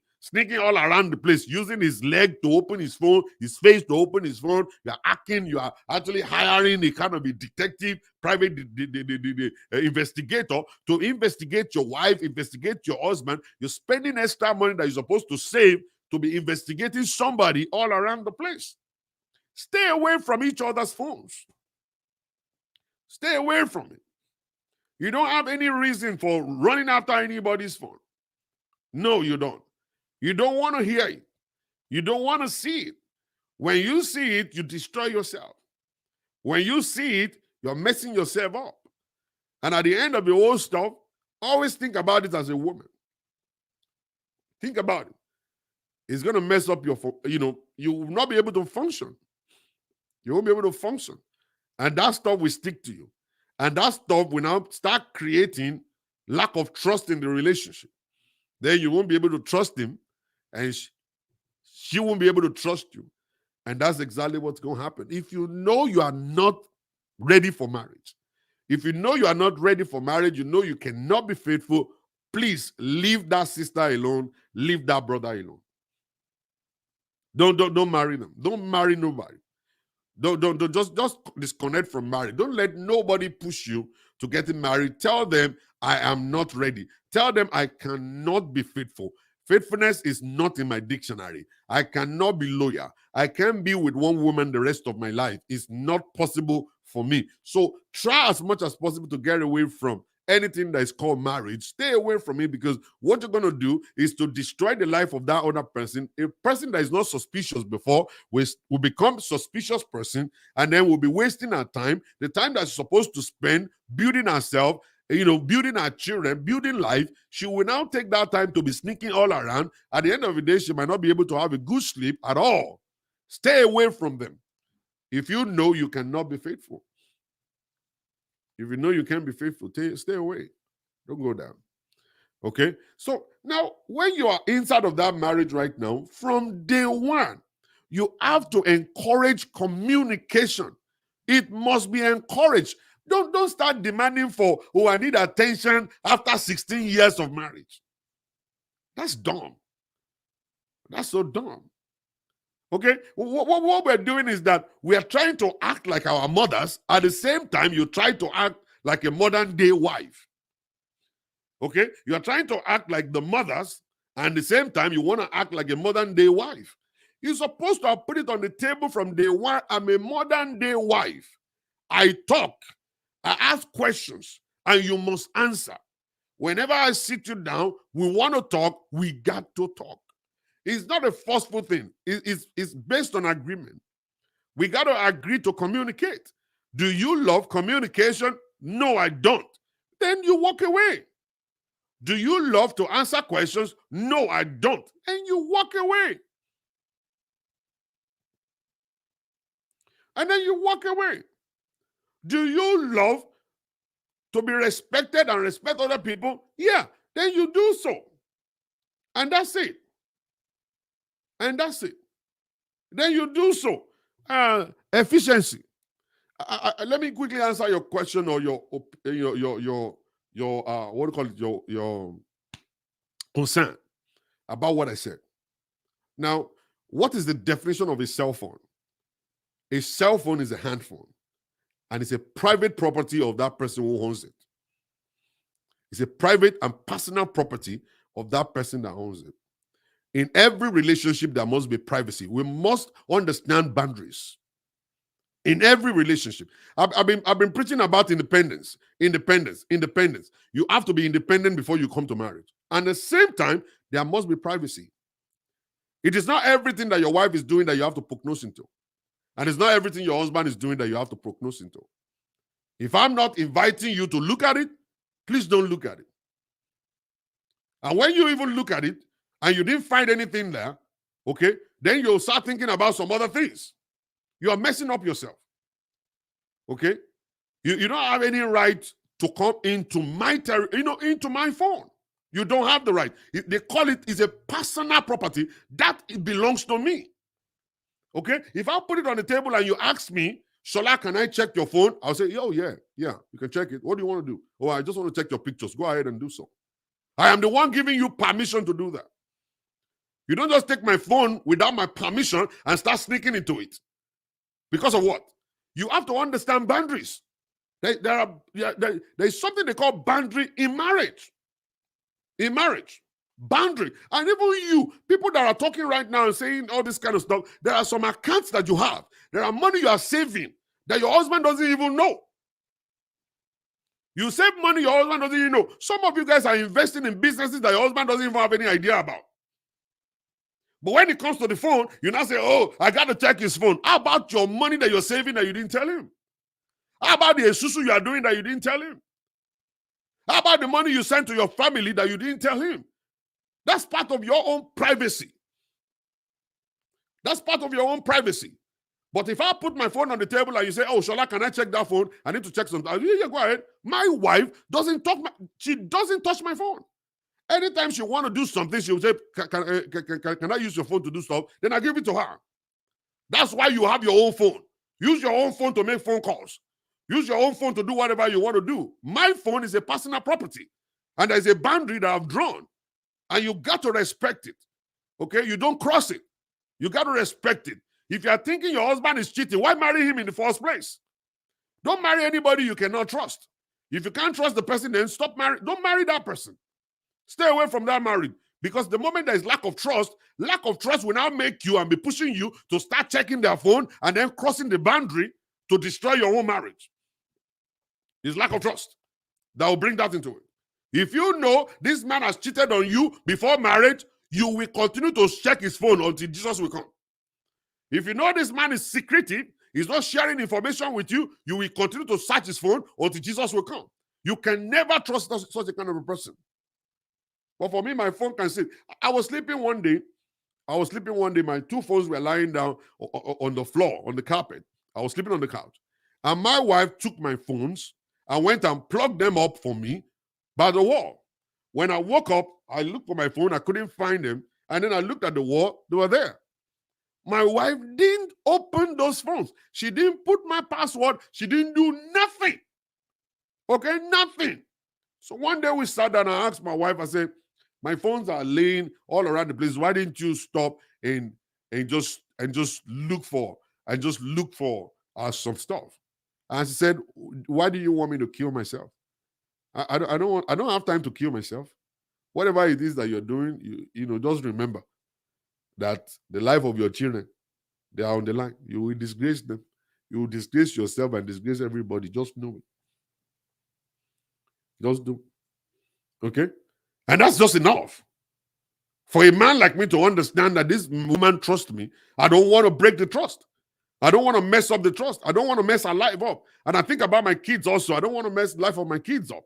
all around the place, using his leg to open his phone, his face to open his phone. You are acting, you are actually hiring a kind of a detective, private investigator to investigate your wife, investigate your husband. You're spending extra money that you're supposed to save to be investigating somebody all around the place. Stay away from each other's phones. Stay away from it. You don't have any reason for running after anybody's phone. No, you don't. You don't want to hear it. You don't want to see it. When you see it, you destroy yourself. When you see it, you're messing yourself up. And at the end of the whole stuff, always think about it as a woman. Think about it. It's going to mess up your, you will not be able to function. You won't be able to function. And that stuff will stick to you. And that stuff will now start creating lack of trust in the relationship. Then you won't be able to trust him, and She won't be able to trust you. And that's exactly what's going to happen. If you know you are not ready for marriage, if you know you are not ready for marriage, you know you cannot be faithful, please leave that sister alone, leave that brother alone. Don't marry them. Don't marry nobody. Don't just disconnect from marriage. Don't let nobody push you to getting married. Tell them I am not ready. Tell them I cannot be faithful. Faithfulness is not in my dictionary. I cannot be loyal. I can't be with one woman the rest of my life. It's not possible for me. So try as much as possible to get away from anything that is called marriage. Stay away from it, because what you're going to do is to destroy the life of that other person. A person that is not suspicious before will become suspicious person, and then we'll be wasting our time, the time that's supposed to spend building ourselves, building our children, building life. She will now take that time to be sneaking all around. At the end of the day, she might not be able to have a good sleep at all. Stay away from them. If you know you cannot be faithful, if you know you can't be faithful, stay away. Don't go down. Okay? So now, when you are inside of that marriage right now, from day one, you have to encourage communication. It must be encouraged. Don't start demanding for, oh, I need attention after 16 years of marriage. That's dumb. That's so dumb. Okay? What we're doing is that we are trying to act like our mothers. At the same time, you try to act like a modern day wife. Okay? You are trying to act like the mothers, and at the same time, you want to act like a modern day wife. You're supposed to have put it on the table from day one. I'm a modern day wife. I talk. I ask questions, and you must answer. Whenever I sit you down, we want to talk, we got to talk. It's not a forceful thing. It's based on agreement. We got to agree to communicate. Do you love communication? No, I don't. Then you walk away. Do you love to answer questions? No, I don't. And you walk away. And then you walk away. Do you love to be respected and respect other people? Yeah, then you do so. And that's it. And that's it. Then you do so. Efficiency. Let me quickly answer your question, or your what do you call it, your concern about what I said. Now, what is the definition of a cell phone? A cell phone is a hand phone, and it's a private property of that person who owns it. It's a private and personal property of that person that owns it. In every relationship, there must be privacy. We must understand boundaries. In every relationship, I've been preaching about independence. You have to be independent before you come to marriage. And at the same time, there must be privacy. It is not everything that your wife is doing that you have to poke nose into, and it's not everything your husband is doing that you have to poke nose into. If I'm not inviting you to look at it, please don't look at it. And when you even look at it, and you didn't find anything there, okay, then you'll start thinking about some other things. You are messing up yourself. Okay? You don't have any right to come into my into my phone. You don't have the right. They call it is a personal property that it belongs to me. Okay? If I put it on the table and you ask me, Shola, can I check your phone? I'll say, yeah, you can check it. What do you want to do? Oh, I just want to check your pictures. Go ahead and do so. I am the one giving you permission to do that. You don't just take my phone without my permission and start sneaking into it. Because of what? You have to understand boundaries. There is something they call boundary in marriage. In marriage. Boundary. And even you, people that are talking right now and saying all this kind of stuff, there are some accounts that you have. There are money you are saving that your husband doesn't even know. You save money your husband doesn't even know. Some of you guys are investing in businesses that your husband doesn't even have any idea about. But when it comes to the phone, you now say, oh, I got to check his phone. How about your money that you're saving that you didn't tell him? How about the esusu you are doing that you didn't tell him? How about the money you sent to your family that you didn't tell him? That's part of your own privacy. That's part of your own privacy. But if I put my phone on the table and you say, oh, Shola, can I check that phone? I need to check something. Yeah, go ahead. My wife she doesn't touch my phone. Anytime she want to do something, she will say, can I use your phone to do stuff? Then I give it to her. That's why you have your own phone. Use your own phone to make phone calls. Use your own phone to do whatever you want to do. My phone is a personal property. And there's a boundary that I've drawn. And you got to respect it. Okay? You don't cross it. You got to respect it. If you're thinking your husband is cheating, why marry him in the first place? Don't marry anybody you cannot trust. If you can't trust the person, then stop marrying. Don't marry that person. Stay away from that marriage. Because the moment there is lack of trust will now make you and be pushing you to start checking their phone and then crossing the boundary to destroy your own marriage. It's lack of trust that will bring that into it. If you know this man has cheated on you before marriage, you will continue to check his phone until Jesus will come. If you know this man is secretive, he's not sharing information with you, you will continue to search his phone until Jesus will come. You can never trust such a kind of a person. But for me, my phone can say, I was sleeping one day, my two phones were lying down on the floor, on the carpet. I was sleeping on the couch. And my wife took my phones and went and plugged them up for me by the wall. When I woke up, I looked for my phone, I couldn't find them. And then I looked at the wall, they were there. My wife didn't open those phones. She didn't put my password. She didn't do nothing. Okay, nothing. So one day we sat down and I asked my wife, I said, my phones are laying all around the place. Why didn't you stop and just look for some stuff? And she said, why do you want me to kill myself? I don't have time to kill myself. Whatever it is that you're doing, just remember that the life of your children, they are on the line. You will disgrace them. You will disgrace yourself and disgrace everybody. Just know it. Just do. Okay? And that's just enough. For a man like me to understand that this woman trusts me, I don't want to break the trust. I don't want to mess up the trust. I don't want to mess her life up. And I think about my kids also. I don't want to mess the life of my kids up.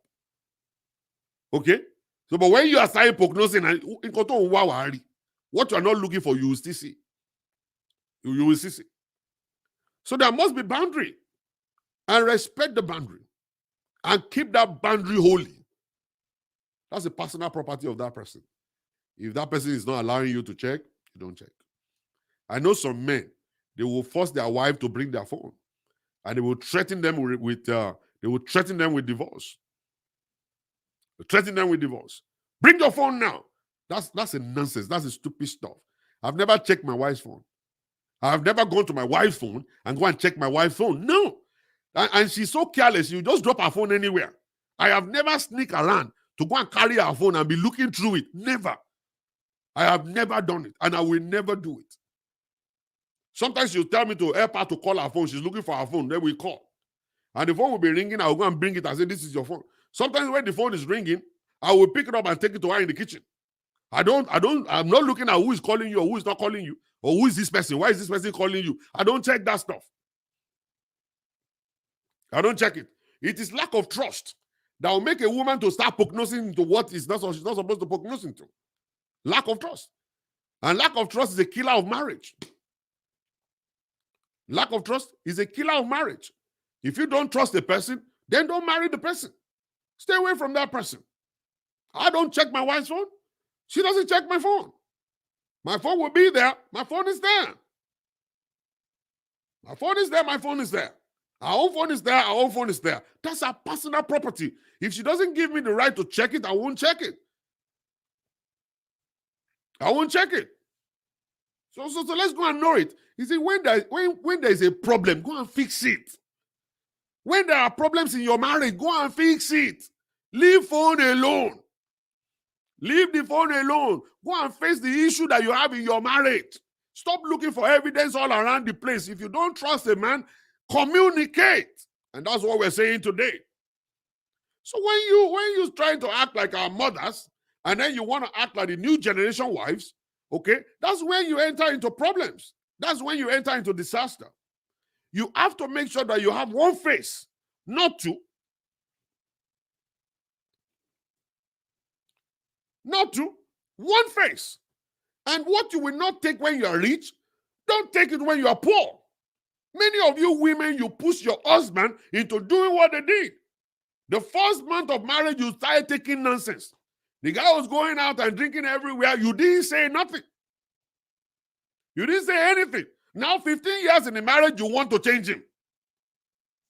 Okay? So, but when you are starting prognosing, what you are not looking for, you will still see. You will still see. So there must be boundary. And respect the boundary. And keep that boundary holy. That's the personal property of that person. If that person is not allowing you to check, you don't check. I know some men, they will force their wife to bring their phone. And they will threaten them with divorce. Threaten them with divorce. Bring your phone now. That's a nonsense. That's a stupid stuff. I've never checked my wife's phone. I've never gone to my wife's phone and go and check my wife's phone. No. And she's so careless, you just drop her phone anywhere. I have never sneaked around to go and carry her phone and be looking through it. Never. I have never done it, and I will never do it. Sometimes she'll tell me to help her to call her phone. She's looking for her phone. Then we call. And the phone will be ringing. I'll go and bring it and say, this is your phone. Sometimes when the phone is ringing, I will pick it up and take it to her in the kitchen. I'm not looking at who is calling you or who is not calling you, or who is this person. Why is this person calling you? I don't check that stuff. I don't check it. It is lack of trust that will make a woman to start prognosing into what she's not supposed to prognose into. Lack of trust. And lack of trust is a killer of marriage. Lack of trust is a killer of marriage. If you don't trust a person, then don't marry the person. Stay away from that person. I don't check my wife's phone. She doesn't check my phone. My phone will be there. My phone is there. My phone is there. My phone is there. Our own phone is there. Our own phone is there. That's our personal property. If she doesn't give me the right to check it, I won't check it. I won't check it. So let's go and know it. You see, when there is a problem, go and fix it. When there are problems in your marriage, go and fix it. Leave phone alone. Leave the phone alone. Go and face the issue that you have in your marriage. Stop looking for evidence all around the place. If you don't trust a man, communicate. And that's what we're saying today. So when you're trying to act like our mothers, and then you want to act like the new generation wives, okay, that's when you enter into problems. That's when you enter into disaster. You have to make sure that you have one face, not two. Not two, one face. And what you will not take when you are rich, don't take it when you are poor. Many of you women, you push your husband into doing what they did. The first month of marriage, you started taking nonsense. The guy was going out and drinking everywhere. You didn't say nothing. You didn't say anything. Now, 15 years in the marriage, you want to change him.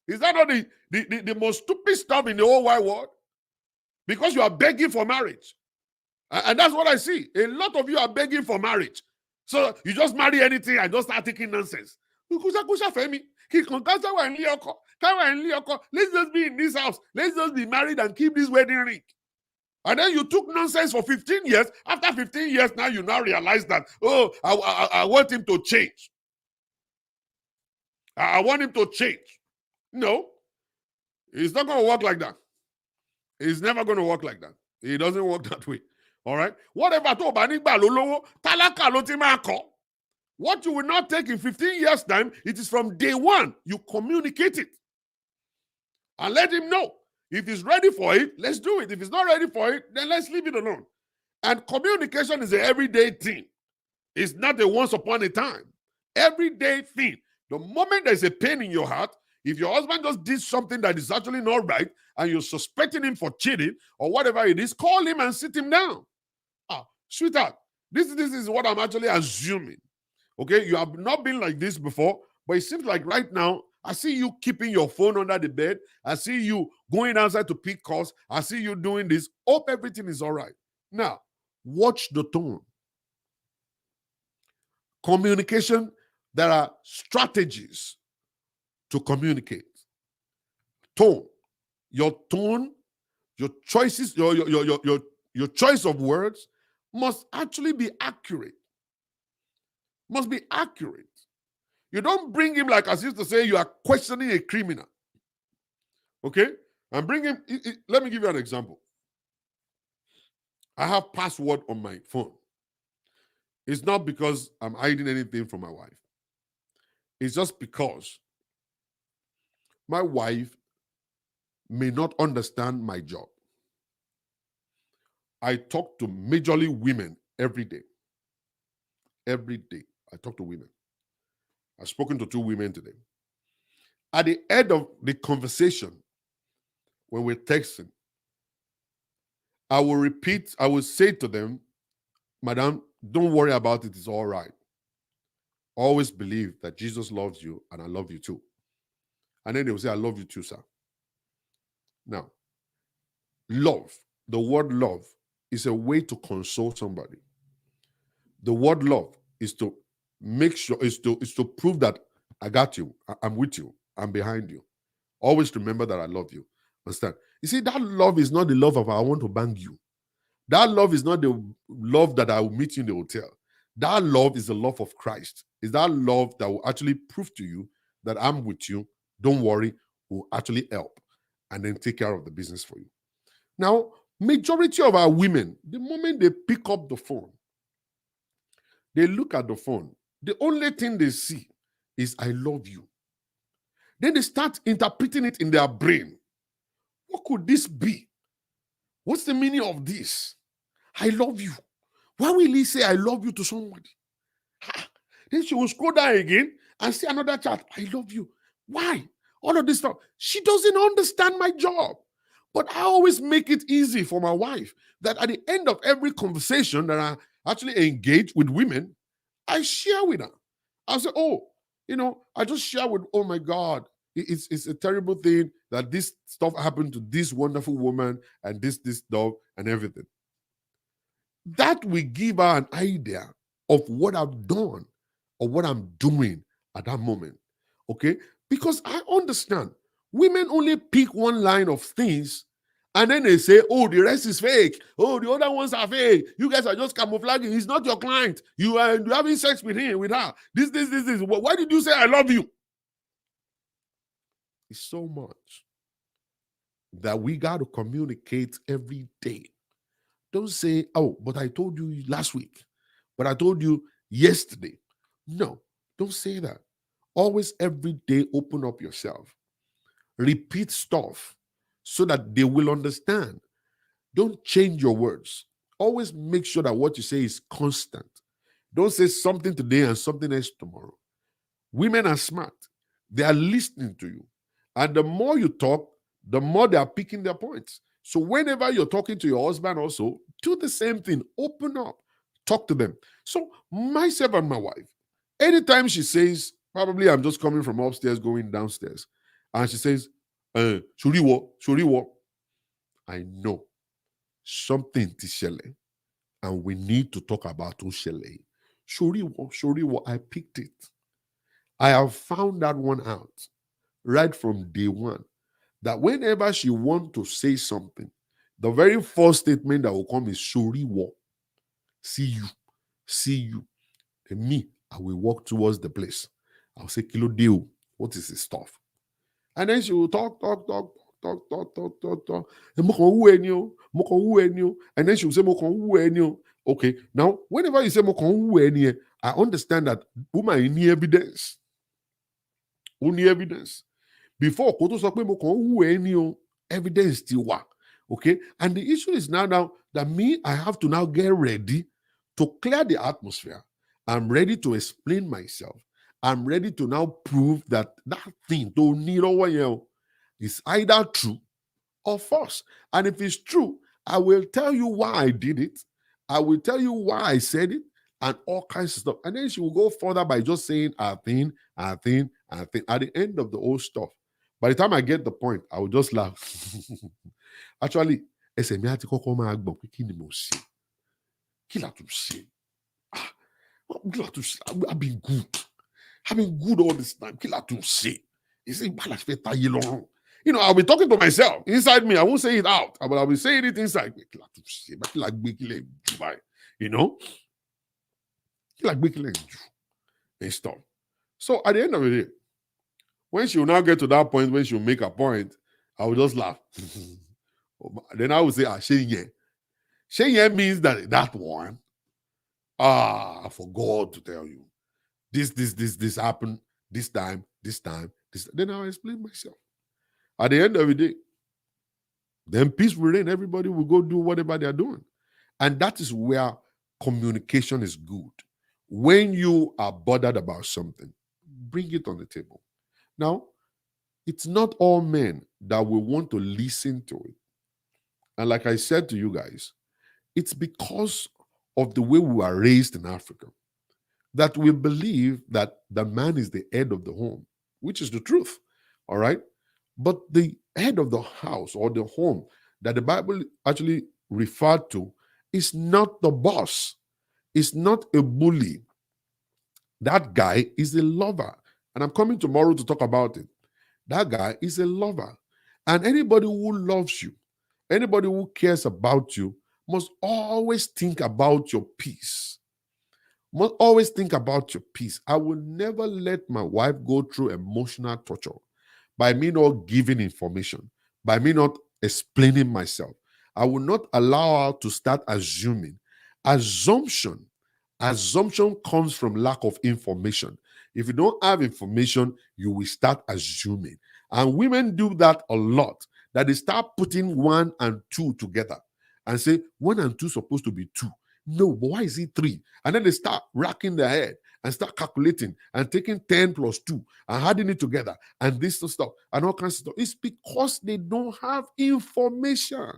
Is that not the most stupid stuff in the whole wide world? Because you are begging for marriage. And that's what I see. A lot of you are begging for marriage. So you just marry anything and just start taking nonsense. Let's just be in this house. Let's just be married and keep this wedding ring. And then you took nonsense for 15 years. After 15 years, now you now realize that, oh, I want him to change. I want him to change. No, it's not going to work like that. It's never going to work like that. It doesn't work that way. All right? Whatever. What you will not take in 15 years' time, it is from day one. You communicate it. And let him know. If he's ready for it, let's do it. If he's not ready for it, then let's leave it alone. And communication is an everyday thing. It's not a once upon a time. Everyday thing. The moment there's a pain in your heart, if your husband just did something that is actually not right, and you're suspecting him for cheating or whatever it is, call him and sit him down. Sweetheart, this is what I'm actually assuming. Okay, you have not been like this before, but it seems like right now, I see you keeping your phone under the bed. I see you going outside to pick calls. I see you doing this. Hope everything is all right. Now, watch the tone. Communication, there are strategies to communicate. Tone. Your tone, your choices, your choice of words must actually be accurate. Must be accurate. You don't bring him, like I used to say, you are questioning a criminal. Okay? And bring him, let me give you an example. I have password on my phone. It's not because I'm hiding anything from my wife. It's just because my wife may not understand my job. I talk to majorly women every day. Every day, I talk to women. I've spoken to 2 women today. At the end of the conversation, when we're texting, I will say to them, Madam, don't worry about it, it's all right. Always believe that Jesus loves you and I love you too. And then they will say, I love you too, sir. Now, love, the word love is a way to console somebody. The word love is to make sure, is to prove that I got you, I'm with you, I'm behind you. Always remember that I love you. Understand? You see, that love is not the love of I want to bang you. That love is not the love that I will meet you in the hotel. That love is the love of Christ. Is that love that will actually prove to you that I'm with you. Don't worry, will actually help and then take care of the business for you. Now, majority of our women, the moment they pick up the phone, they look at the phone, the only thing they see is I love you. Then they start interpreting it in their brain. What could this be? What's the meaning of this? I love you. Why will he say I love you to somebody? Then she will scroll down again and see another chat. I love you. Why? All of this stuff. She doesn't understand my job. But I always make it easy for my wife that at the end of every conversation that I actually engage with women, I share with her. I say, oh, I just share with, oh my God, it's a terrible thing that this stuff happened to this wonderful woman and this dog and everything. That will give her an idea of what I've done or what I'm doing at that moment. Okay? Because I understand women only pick one line of things and then they say, oh, the rest is fake. Oh, the other ones are fake. You guys are just camouflaging. He's not your client. You are having sex with him, with her. This. Why did you say I love you? It's so much that we got to communicate every day. Don't say, oh, but I told you last week. But I told you yesterday. No, don't say that. Always every day open up yourself. Repeat stuff so that they will understand. Don't change your words. Always make sure that what you say is constant. Don't say something today and something else tomorrow. Women are smart. They are listening to you. And the more you talk, the more they are picking their points. So whenever you're talking to your husband also, do the same thing. Open up. Talk to them. So myself and my wife, anytime she says, probably I'm just coming from upstairs going downstairs, and she says, Shuri what? I know something to shele, and we need to talk about shele. Shuri what? I picked it. I have found that one out right from day one. That whenever she wants to say something, the very first statement that will come is Shuri what? See you. And me, I will walk towards the place. I'll say, Kilo Deo, what is this stuff? And then she will talk. And then she will say, okay, now, whenever you say, I understand that woman in evidence. Only evidence. Before, evidence still work. Okay, and the issue is now that I have to now get ready to clear the atmosphere. I'm ready to explain myself. I'm ready to now prove that thing don't need over is either true or false. And if it's true, I will tell you why I did it. I will tell you why I said it, and all kinds of stuff. And then she will go further by just saying a thing. At the end of the whole stuff, by the time I get the point, I will just laugh. Actually, ẹsẹ̀ mi àti kọ́kọ́ máa gbọ̀n pé kí ni mo ṣe? Kí la tún ṣe? Kí la tún ṣe? I've been good. I've been good all this time. Kí la tún ṣe? You see, I'll be talking to myself inside me. I won't say it out, but I'll be saying it inside me. And stuff. So at the end of the day, when she will now get to that point, when she'll make a point, I will just laugh. Then I will say, Sheye. Sheye means that one. I forgot to tell you. This happened this time. Then I'll explain myself. At the end of the day, then peace will reign. Everybody will go do whatever they're doing. And that is where communication is good. When you are bothered about something, bring it on the table. Now, it's not all men that will want to listen to it. And like I said to you guys, it's because of the way we were raised in Africa that we believe that the man is the head of the home, which is the truth. All right? But the head of the house or the home that the Bible actually referred to is not the boss. It's not a bully. That guy is a lover. And I'm coming tomorrow to talk about it. That guy is a lover. And anybody who loves you, anybody who cares about you, must always think about your peace. Must always think about your peace. I will never let my wife go through emotional torture by me not giving information, by me not explaining myself. I will not allow her to start assuming. Assumption comes from lack of information. If you don't have information, you will start assuming. And women do that a lot, that they start putting 1 and 2 together and say 1 and 2 supposed to be 2. No, but why is it 3? And then they start racking their head and start calculating and taking 10 plus 2 and adding it together and this stuff and all kinds of stuff. It's because they don't have information.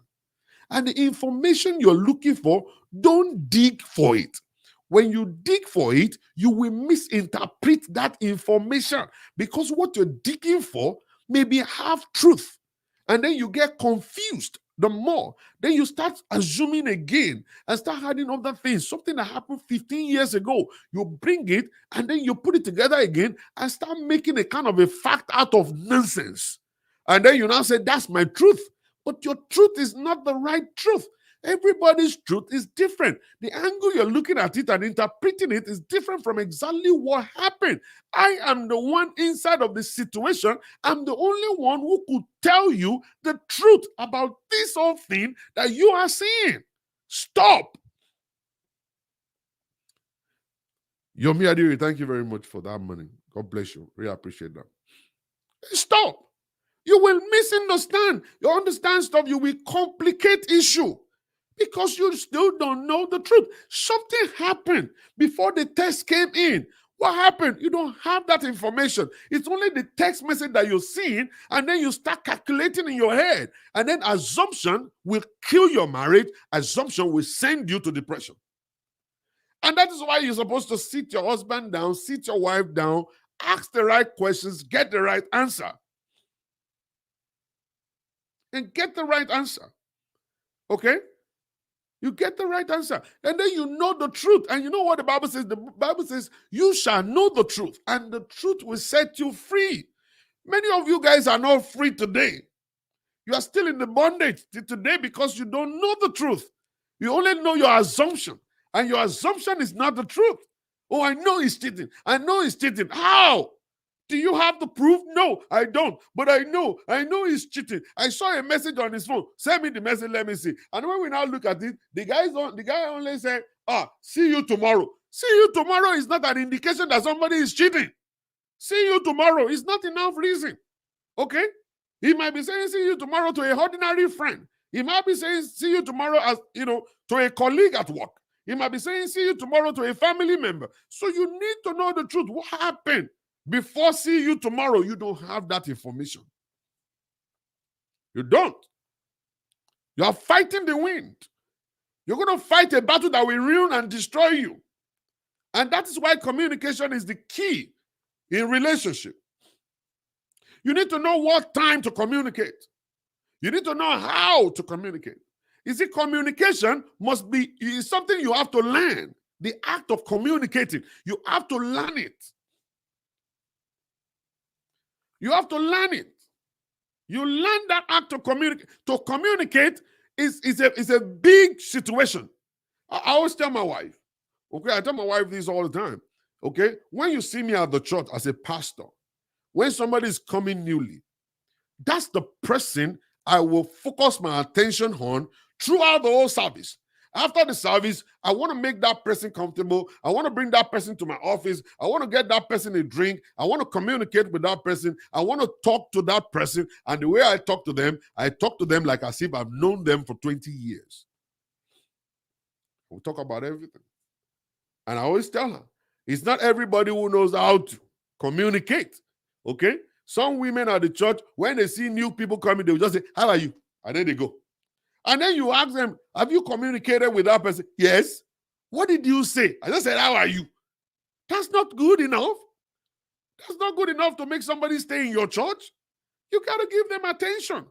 And the information you're looking for, don't dig for it. When you dig for it, you will misinterpret that information because what you're digging for may be half truth. And then you get confused the more. Then you start assuming again and start adding other things. Something that happened 15 years ago, you bring it and then you put it together again and start making a kind of a fact out of nonsense. And then you now say, that's my truth. But your truth is not the right truth. Everybody's truth is different. The angle you're looking at it and interpreting it is different from exactly what happened. I am the one inside of the situation. I'm the only one who could tell you the truth about this whole thing that you are seeing. Stop. Yomi Adiri, thank you very much for that money. God bless you. Really appreciate that. Stop. You will misunderstand. You understand stuff, you will complicate issue. Because you still don't know the truth. Something happened before the test came in. What happened? You don't have that information. It's only the text message that you're seeing, and then you start calculating in your head. And then assumption will kill your marriage. Assumption will send you to depression. And that is why you're supposed to sit your husband down, sit your wife down, ask the right questions, get the right answer. And get the right answer. Okay? You get the right answer. And then you know the truth. And you know what the Bible says? The Bible says, you shall know the truth, and the truth will set you free. Many of you guys are not free today. You are still in the bondage today because you don't know the truth. You only know your assumption. And your assumption is not the truth. Oh, I know he's cheating. I know he's cheating. How? Do you have the proof? No, I don't. But I know he's cheating. I saw a message on his phone. Send me the message, let me see. And when we now look at it, the guy only said, see you tomorrow. See you tomorrow is not an indication that somebody is cheating. See you tomorrow is not enough reason. Okay? He might be saying see you tomorrow to a ordinary friend. He might be saying see you tomorrow as, to a colleague at work. He might be saying see you tomorrow to a family member. So you need to know the truth. What happened? Before see you tomorrow, you don't have that information. You don't. You are fighting the wind. You're going to fight a battle that will ruin and destroy you. And that is why communication is the key in relationship. You need to know what time to communicate. You need to know how to communicate. You see, communication is something you have to learn. The act of communicating, you have to learn it. You have to learn it. You learn that act to communicate. To communicate is a big situation. I always tell my wife, okay, I tell my wife this all the time, okay? When you see me at the church as a pastor, when somebody is coming newly, that's the person I will focus my attention on throughout the whole service. After the service, I want to make that person comfortable. I want to bring that person to my office. I want to get that person a drink. I want to communicate with that person. I want to talk to that person. And the way I talk to them like as if I've known them for 20 years. We'll talk about everything. And I always tell her, it's not everybody who knows how to communicate. Okay? Some women at the church, when they see new people coming, they will just say, how are you? And then they go. And then you ask them, have you communicated with that person? Yes. What did you say? I just said, how are you? That's not good enough. That's not good enough to make somebody stay in your church. You got to give them attention.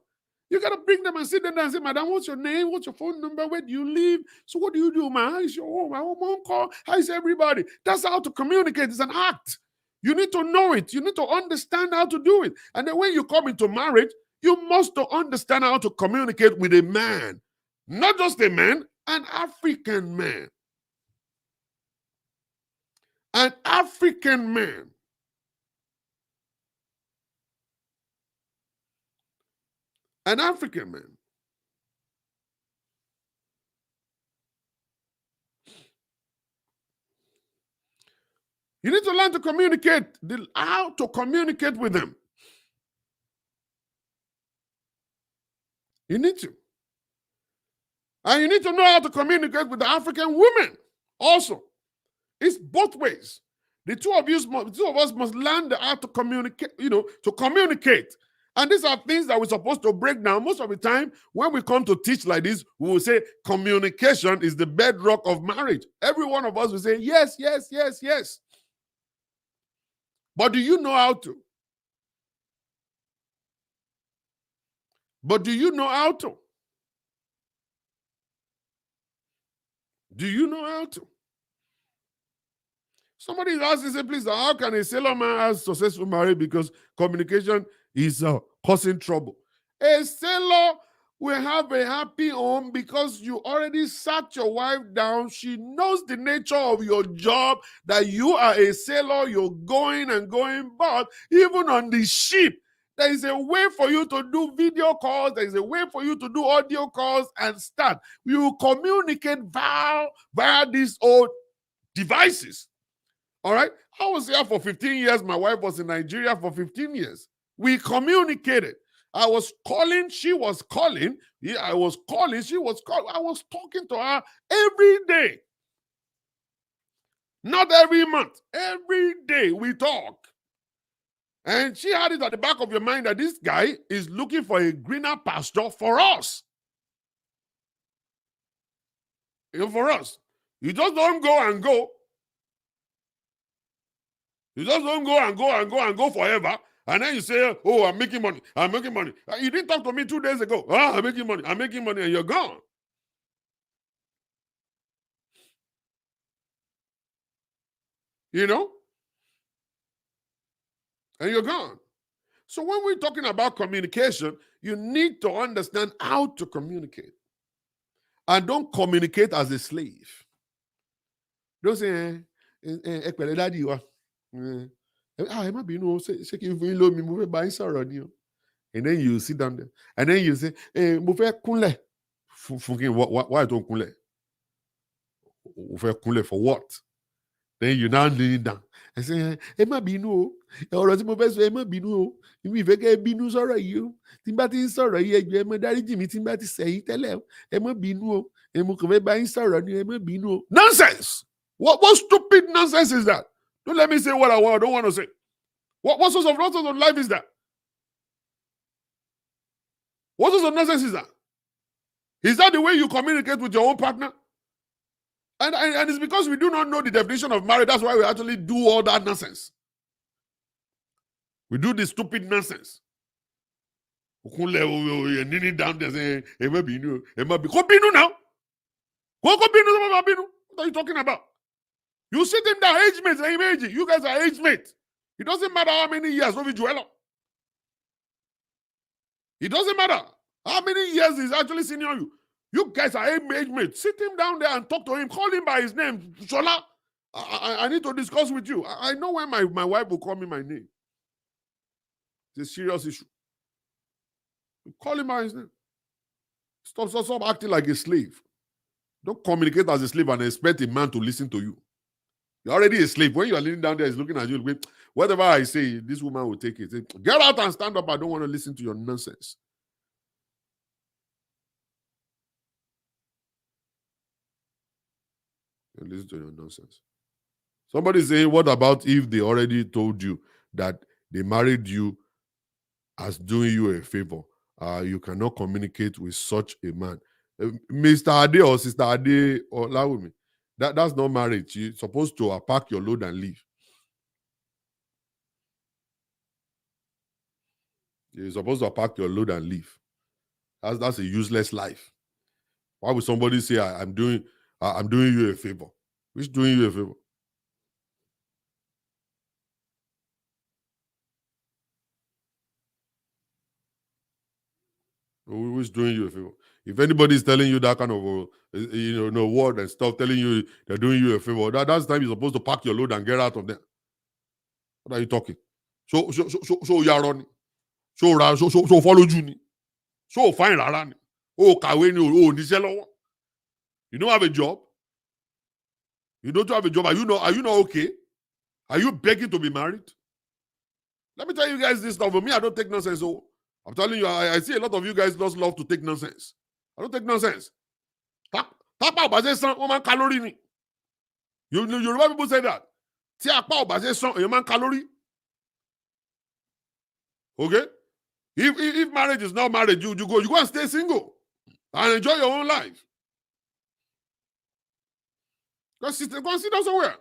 You got to bring them and sit them down and say, madam, what's your name? What's your phone number? Where do you live? So what do you do, man? How is your home? My home call? How is everybody? That's how to communicate. It's an act. You need to know it. You need to understand how to do it. And then when you come into marriage, you must understand how to communicate with a man. Not just a man, an African man. An African man. An African man. You need to learn to communicate, how to communicate with them. You need to. And you need to know how to communicate with the African women also. It's both ways. The two of us must learn how to communicate, to communicate. And these are things that we're supposed to break down. Most of the time, when we come to teach like this, we will say communication is the bedrock of marriage. Every one of us will say, yes, yes, yes, yes. But do you know how to? But do you know how to? Do you know how to? Somebody is asking, say, please, how can a sailor man have successful marriage because communication is causing trouble? A sailor will have a happy home because you already sat your wife down. She knows the nature of your job, that you are a sailor, you're going and going. But even on the ship, there is a way for you to do video calls. There is a way for you to do audio calls and start. You communicate via these old devices. All right? I was here for 15 years. My wife was in Nigeria for 15 years. We communicated. I was calling. She was calling. I was calling. She was calling. I was talking to her every day. Not every month. Every day we talk. And she had it at the back of your mind that this guy is looking for a greener pasture for us. For us. You just don't go and go. You just don't go and go and go and go forever. And then you say, oh, I'm making money. I'm making money. You didn't talk to me 2 days ago. Oh, I'm making money. I'm making money. And you're gone. You know? And you're gone. So when we're talking about communication, you need to understand how to communicate. And don't communicate as a slave. Don't say, daddy, and then you sit down there. And then you say, why don't kunle? For what? Then you now lean down and say, Emma Binu, or as Emma Binu, you make a Binu sorry Timbati sorry, you Emma Daddy Jimmy Timbati say, tell him, Emma Binu, Emma buying sorry, Emma Binu. Nonsense! What stupid nonsense is that? Don't let me say what I don't want to say. What sort of life is that? What sort of nonsense is that? Is that the way you communicate with your own partner? And it's because we do not know the definition of marriage. That's why we actually do all that nonsense. We do this stupid nonsense. You're kneeling down there saying, Emma Binu, Emma Binu. Go Binu now. Go Binu. What are you talking about? You sit in there, age mates, you guys are age mates. It doesn't matter how many years of Joel. It doesn't matter how many years he's actually senior you. You guys are age mates. Sit him down there and talk to him. Call him by his name. Shola, I need to discuss with you. I know when my wife will call me my name. It's a serious issue. Call him by his name. Stop acting like a slave. Don't communicate as a slave and expect a man to listen to you. You're already a slave. When you're leaning down there, he's looking at you. Whatever I say, this woman will take it. Get out and stand up. I don't want to listen to your nonsense. And listen to your nonsense. Somebody saying, what about if they already told you that they married you as doing you a favor? You cannot communicate with such a man. Mr. Ade or Sister Ade, or Lawumi, that's not marriage. You're supposed to pack your load and leave. You're supposed to pack your load and leave. That's a useless life. Why would somebody say, I'm doing you a favor? Which doing you a favor? Who's doing you a favor? If anybody's telling you that kind of word and stuff, telling you they're doing you a favor, that's the time you're supposed to pack your load and get out of there. What are you talking? So you're running. So follow you. So fine rara. Oh, kawe ni o níṣẹ́ lọ́wọ́. You don't have a job. You don't have a job. Are you not okay? Are you begging to be married? Let me tell you guys this stuff. For me, I don't take nonsense. So I'm telling you, I see a lot of you guys just love to take nonsense. I don't take nonsense. Tapa obase san, o man calorie ni. You Yoruba people say that. Ti apa obase san, you man calorie. Okay? If marriage is not marriage, you go and stay single and enjoy your own life. Go and sit down somewhere.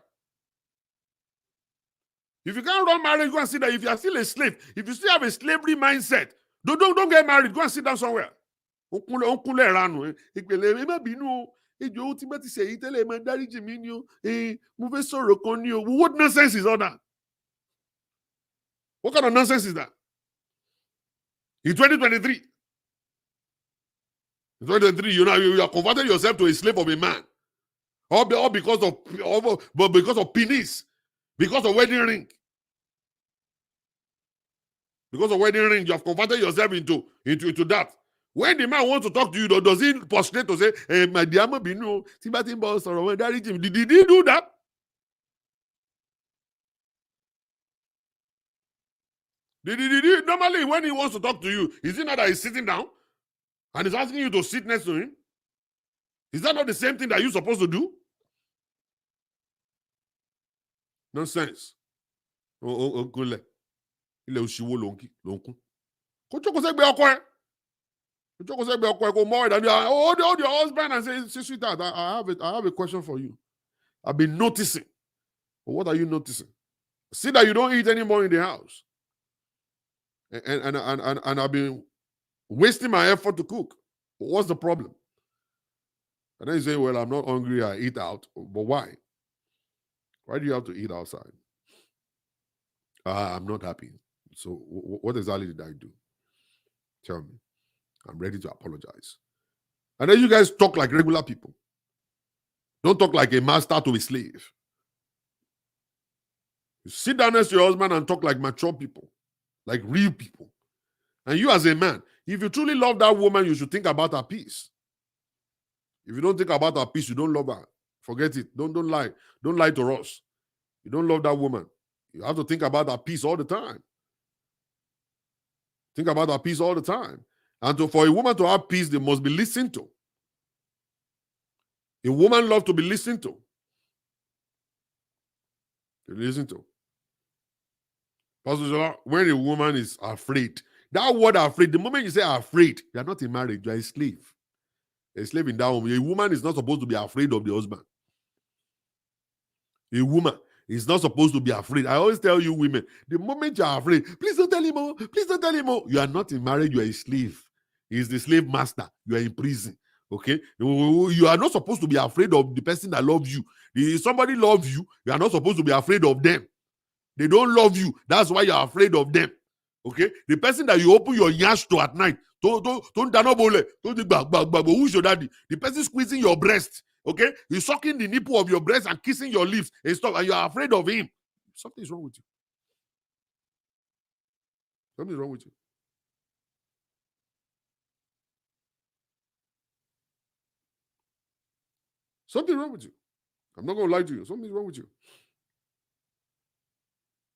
If you can't run marriage, go and sit down. If you are still a slave, if you still have a slavery mindset, don't get married. Go and sit down somewhere. What nonsense is all that? What kind of nonsense is that? In 2023, you are converting yourself to a slave of a man, all because of penis, because of wedding ring. Because of wedding ring, you have converted yourself into that. When the man wants to talk to you, does he prostrate to say, hey, my dear, did he do that? Normally, when he wants to talk to you, is it not that he's sitting down and he's asking you to sit next to him? Is that not the same thing that you're supposed to do? Nonsense. Gúnlẹ̀. Ilẹ̀ òṣìwò ló ń kún. Kó jókòó sẹ́gbẹ̀ẹ́ ọkọ ẹ̀. Kó jókòó sẹ́gbẹ̀ẹ́ ọkọ ẹ̀ kó mọ́ ìdání. Hold your husband and say, sweetheart, I have a question for you. I've been noticing. But what are you noticing? See that you don't eat anymore in the house. And I've been wasting my effort to cook. But what's the problem? And then you say, well, I'm not hungry, I eat out. But why? Why do you have to eat outside? I'm not happy. So what exactly did I do? Tell me. I'm ready to apologize. And then you guys talk like regular people. Don't talk like a master to a slave. You sit down next to your husband and talk like mature people, like real people. And you as a man, if you truly love that woman, you should think about her peace. If you don't think about her peace, you don't love her. Forget it. Don't lie. Don't lie to us. You don't love that woman. You have to think about her peace all the time. Think about her peace all the time. And for a woman to have peace, they must be listened to. A woman loves to be listened to. Listen to. Pastor Jola, when a woman is afraid, that word afraid, the moment you say afraid, you are not in marriage, you are a slave. A slave in that home. A woman is not supposed to be afraid of the husband. A woman is not supposed to be afraid. I always tell you women, the moment you are afraid, please don't tell him more, please don't tell him more. You are not in marriage, you are a slave. He is the slave master. You are in prison. Okay? You are not supposed to be afraid of the person that loves you. If somebody loves you, you are not supposed to be afraid of them. They don't love you. That's why you are afraid of them. Okay? The person that you open your yash to at night, who's your daddy? The person squeezing your breast. Okay? He's sucking the nipple of your breast and kissing your lips and stuff, and you are afraid of him. Something is wrong with you. Something is wrong with you. Something wrong with you. I'm not going to lie to you. Something's wrong with you.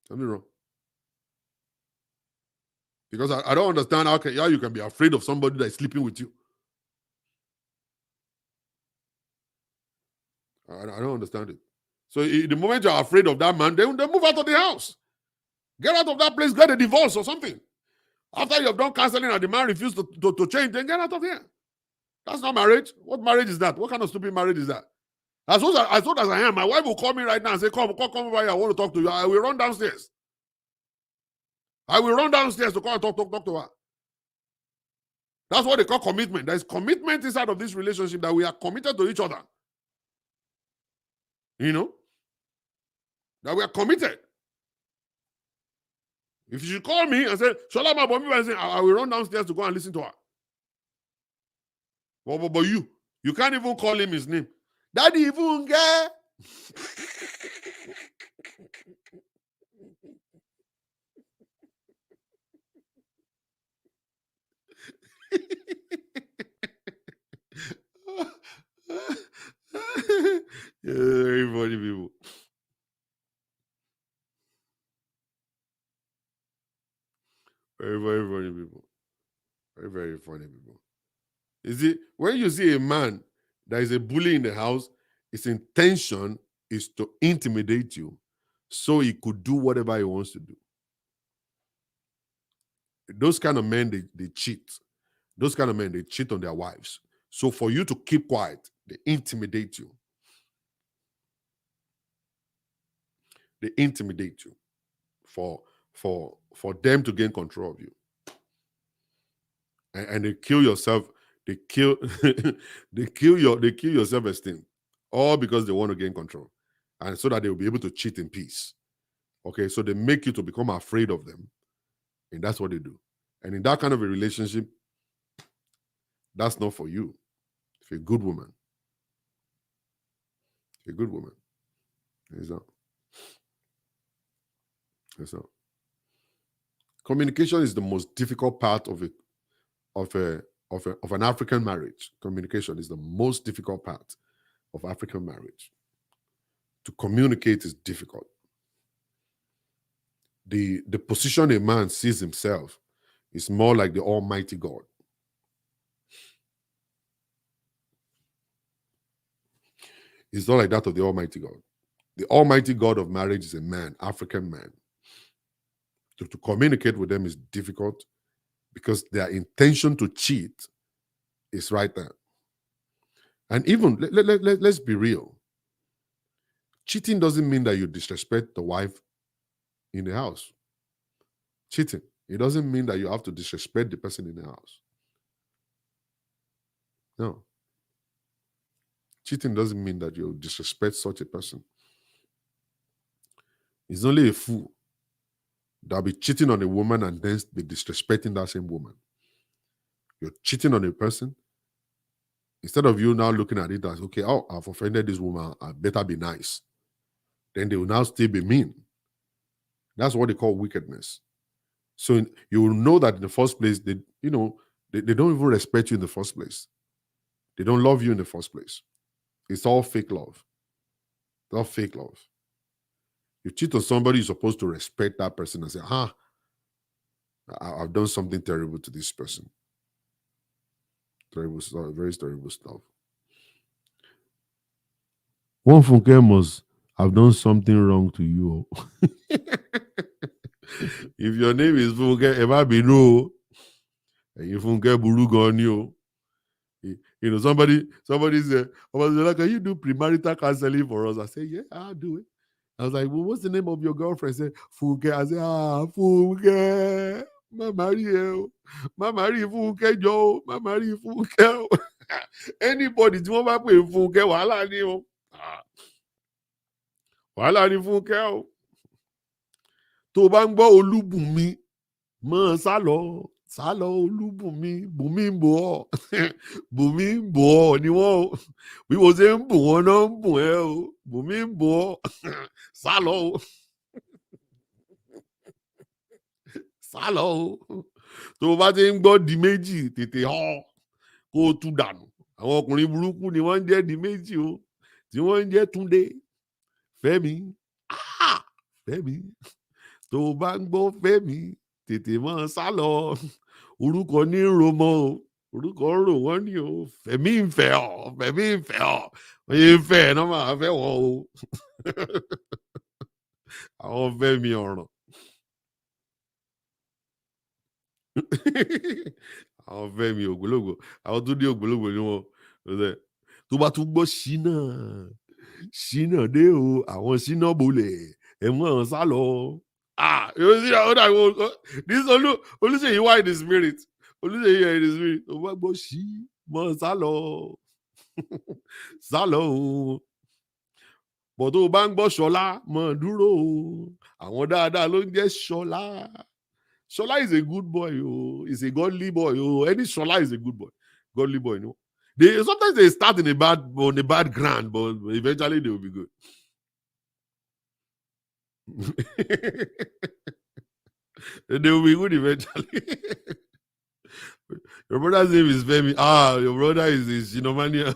Something wrong. Because I don't understand how you can be afraid of somebody that is sleeping with you. I don't understand it. So the moment you're afraid of that man, they move out of the house. Get out of that place, get a divorce or something. After you have done counseling and the man refused to change, then get out of here. That's not marriage. What marriage is that? What kind of stupid marriage is that? As old as I am, my wife will call me right now and say, come over here, I want to talk to you. I will run downstairs. I will run downstairs to come and talk to her. That's what they call commitment. There's commitment inside of this relationship that we are committed to each other. You know? That we are committed. If you call me and say, Shalama Bombi, I will run downstairs to go and listen to her. But you can't even call him his name. Daddy, even get. Very funny people. Very, very funny people. Very, very funny people. You see, when you see a man that is a bully in the house, his intention is to intimidate you so he could do whatever he wants to do. Those kind of men, they cheat. Those kind of men, they cheat on their wives. So for you to keep quiet, they intimidate you. They intimidate you for them to gain control of you. And they kill yourself. They kill your self-esteem, all because they want to gain control, and so that they will be able to cheat in peace. Okay, so they make you to become afraid of them, and that's what they do. And in that kind of a relationship, that's not for you. If you're a good woman, it's not. It's not. Communication is the most difficult part of an African marriage. Communication is the most difficult part of African marriage. To communicate is difficult. The position a man sees himself is more like the Almighty God. It's not like that of the Almighty God. The almighty God of marriage is a man, African man. To communicate with them is difficult because their intention to cheat is right there. And even, let's be real. Cheating doesn't mean that you disrespect the wife in the house. Cheating, it doesn't mean that you have to disrespect the person in the house. No. Cheating doesn't mean that you disrespect such a person. It's only a fool that'll be cheating on a woman and then be disrespecting that same woman. You're cheating on a person. Instead of you now looking at it as, okay, oh, I've offended this woman, I better be nice. Then they will now still be mean. That's what they call wickedness. So you will know that in the first place, they don't even respect you in the first place. They don't love you in the first place. It's all fake love. It's all fake love. You cheat on somebody, you're supposed to respect that person and say, I've done something terrible to this person. Terrible stuff, very terrible stuff. One Funke must have done something wrong to you. If your name is Funke, it might be no. And you Funke Burugo on you. You know, somebody said, can you do premarital counseling for us? I said, yeah, I'll do it. I was like, well, what's the name of your girlfriend? I said, Funke. I said, Funke. Ma marry Funke Joe. Ma marry Funke. Anybody tí wọ́n bá pè Funke wàhálà ni o. Wàhálà ni Funke o. Tó bá ń gbọ́ Olúbùnmi, mọ́ sálọ Olúbùnmi, Bùnmi ń bò ọ́. Bùnmi ń bò ọ́ ni wọ́n o. Bí mo ṣe ń bù wọ́n náà ń bù ẹ́ o. Bùnmi ń bò ọ́. Sálọ o. Sálọ o. Tó bá ti ń gbọ́ di méjì tètè họ kó o tú dànù. Àwọn ọkùnrin burúkú ni wọ́n ń jẹ́ di méjì o. Tí wọ́n ń jẹ́ Túndé, Fẹ́mi, Fẹ́mi. Tó bá ń gbọ́ Fẹ́mi tètè mọ́ sálọ. Orúkọ ní romọ o. Orúkọ ń rò wọ́n ní o. Fẹ́mi ń fẹ́ ọ. Fẹ́mi ń fẹ́ ọ. Wọ́n yé ń fẹ́ ẹ̀ náà máa fẹ́ wọ́n o. Àwọn Fẹ́mi ọ̀ràn. Àwọn Fẹ́mi ògbólógbò. Àwọn tó ní ògbólógbò ni wọn. Tó bá tún gbọ́ Ṣínà dé o. Àwọn Ṣínà bolẹ̀. Ẹ mọ̀ sálọ. This Olúṣèyí wà in the spirit. Olúṣèyí in the spirit. Tó bá gbọ́ mọ̀ sálọ. Sálọ o. Bọ̀ tó bá ń gbọ́ Ṣọlá mọ̀ dúró o. Àwọn dáadáa ló ń jẹ́ Ṣọlá. Ṣọlá is a good boy o. He's a godly boy o. Any Ṣọlá is a good boy. Godly boy, no. Sometimes they start on a bad ground, but eventually they will be good. They will be good eventually. Your brother's name is Femi. Your brother is a Shinomania.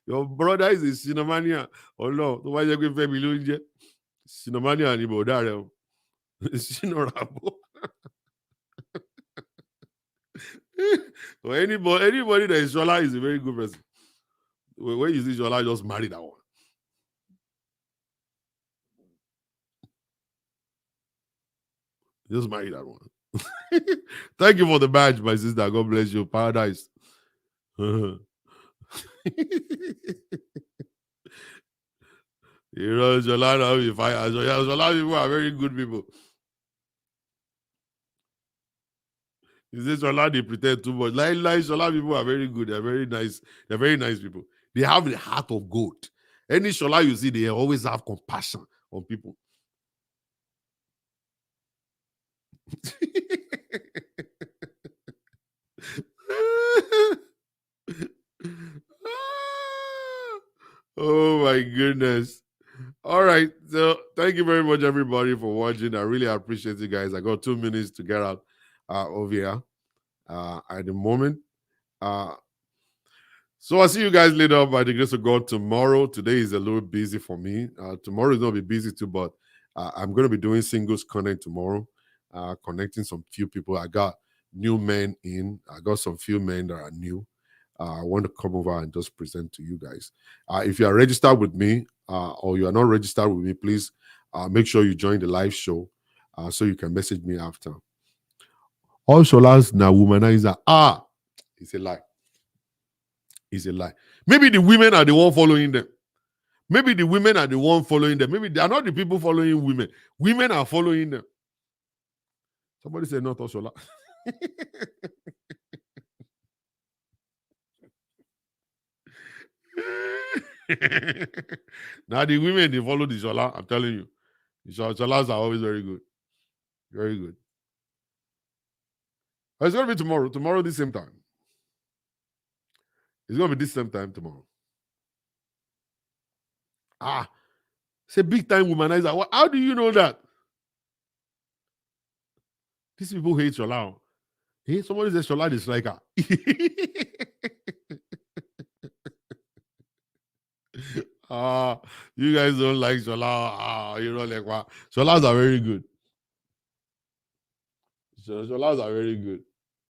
Your brother is a Shinomania. Oh no, tó bá jẹ́ pé Femi ló ń jẹ́ Shinomania ni bọ̀dá rẹ̀ o. Shinorabo. Anybody that is Shola is a very good person. When you see Shola, just marry that one. Just marry that one. Thank you for the badge, my sister. God bless you. Paradise. You know, Shola now be fire. Shola people are very good people. You say Shola, they pretend too much. Like Shola people are very good. They're very nice. They're very nice people. They have the heart of gold. Any Shola you see, they always have compassion on people. Oh my goodness. All right. So thank you very much, everybody, for watching. I really appreciate you guys. I got 2 minutes to get out over here at the moment. So I'll see you guys later by the grace of God tomorrow. Today is a little busy for me. Tomorrow is going to be busy too, but I'm going to be doing singles content tomorrow, connecting some few people. I got new men in. I got some few men that are new. I want to come over and just present to you guys. If you are registered with me, or you are not registered with me, please make sure you join the live show so you can message me after. All Sholas na womanizer. It's a lie. It's a lie. Maybe the women are the one following them. Maybe the women are the one following them. Maybe they are not the people following women. Women are following them. Somebody said not Oshola. Now the women, they follow the Shola. I'm telling you. The Sholas are always very good. Very good. But it's going to be tomorrow. Tomorrow, this same time. It's going to be this same time tomorrow. It's a big time womanizer. How do you know that? These people hate Shola. Hey, somebody says Shola is like her. You guys don't like Shola. You know, like what? Sholas are very good. Sholas are very good.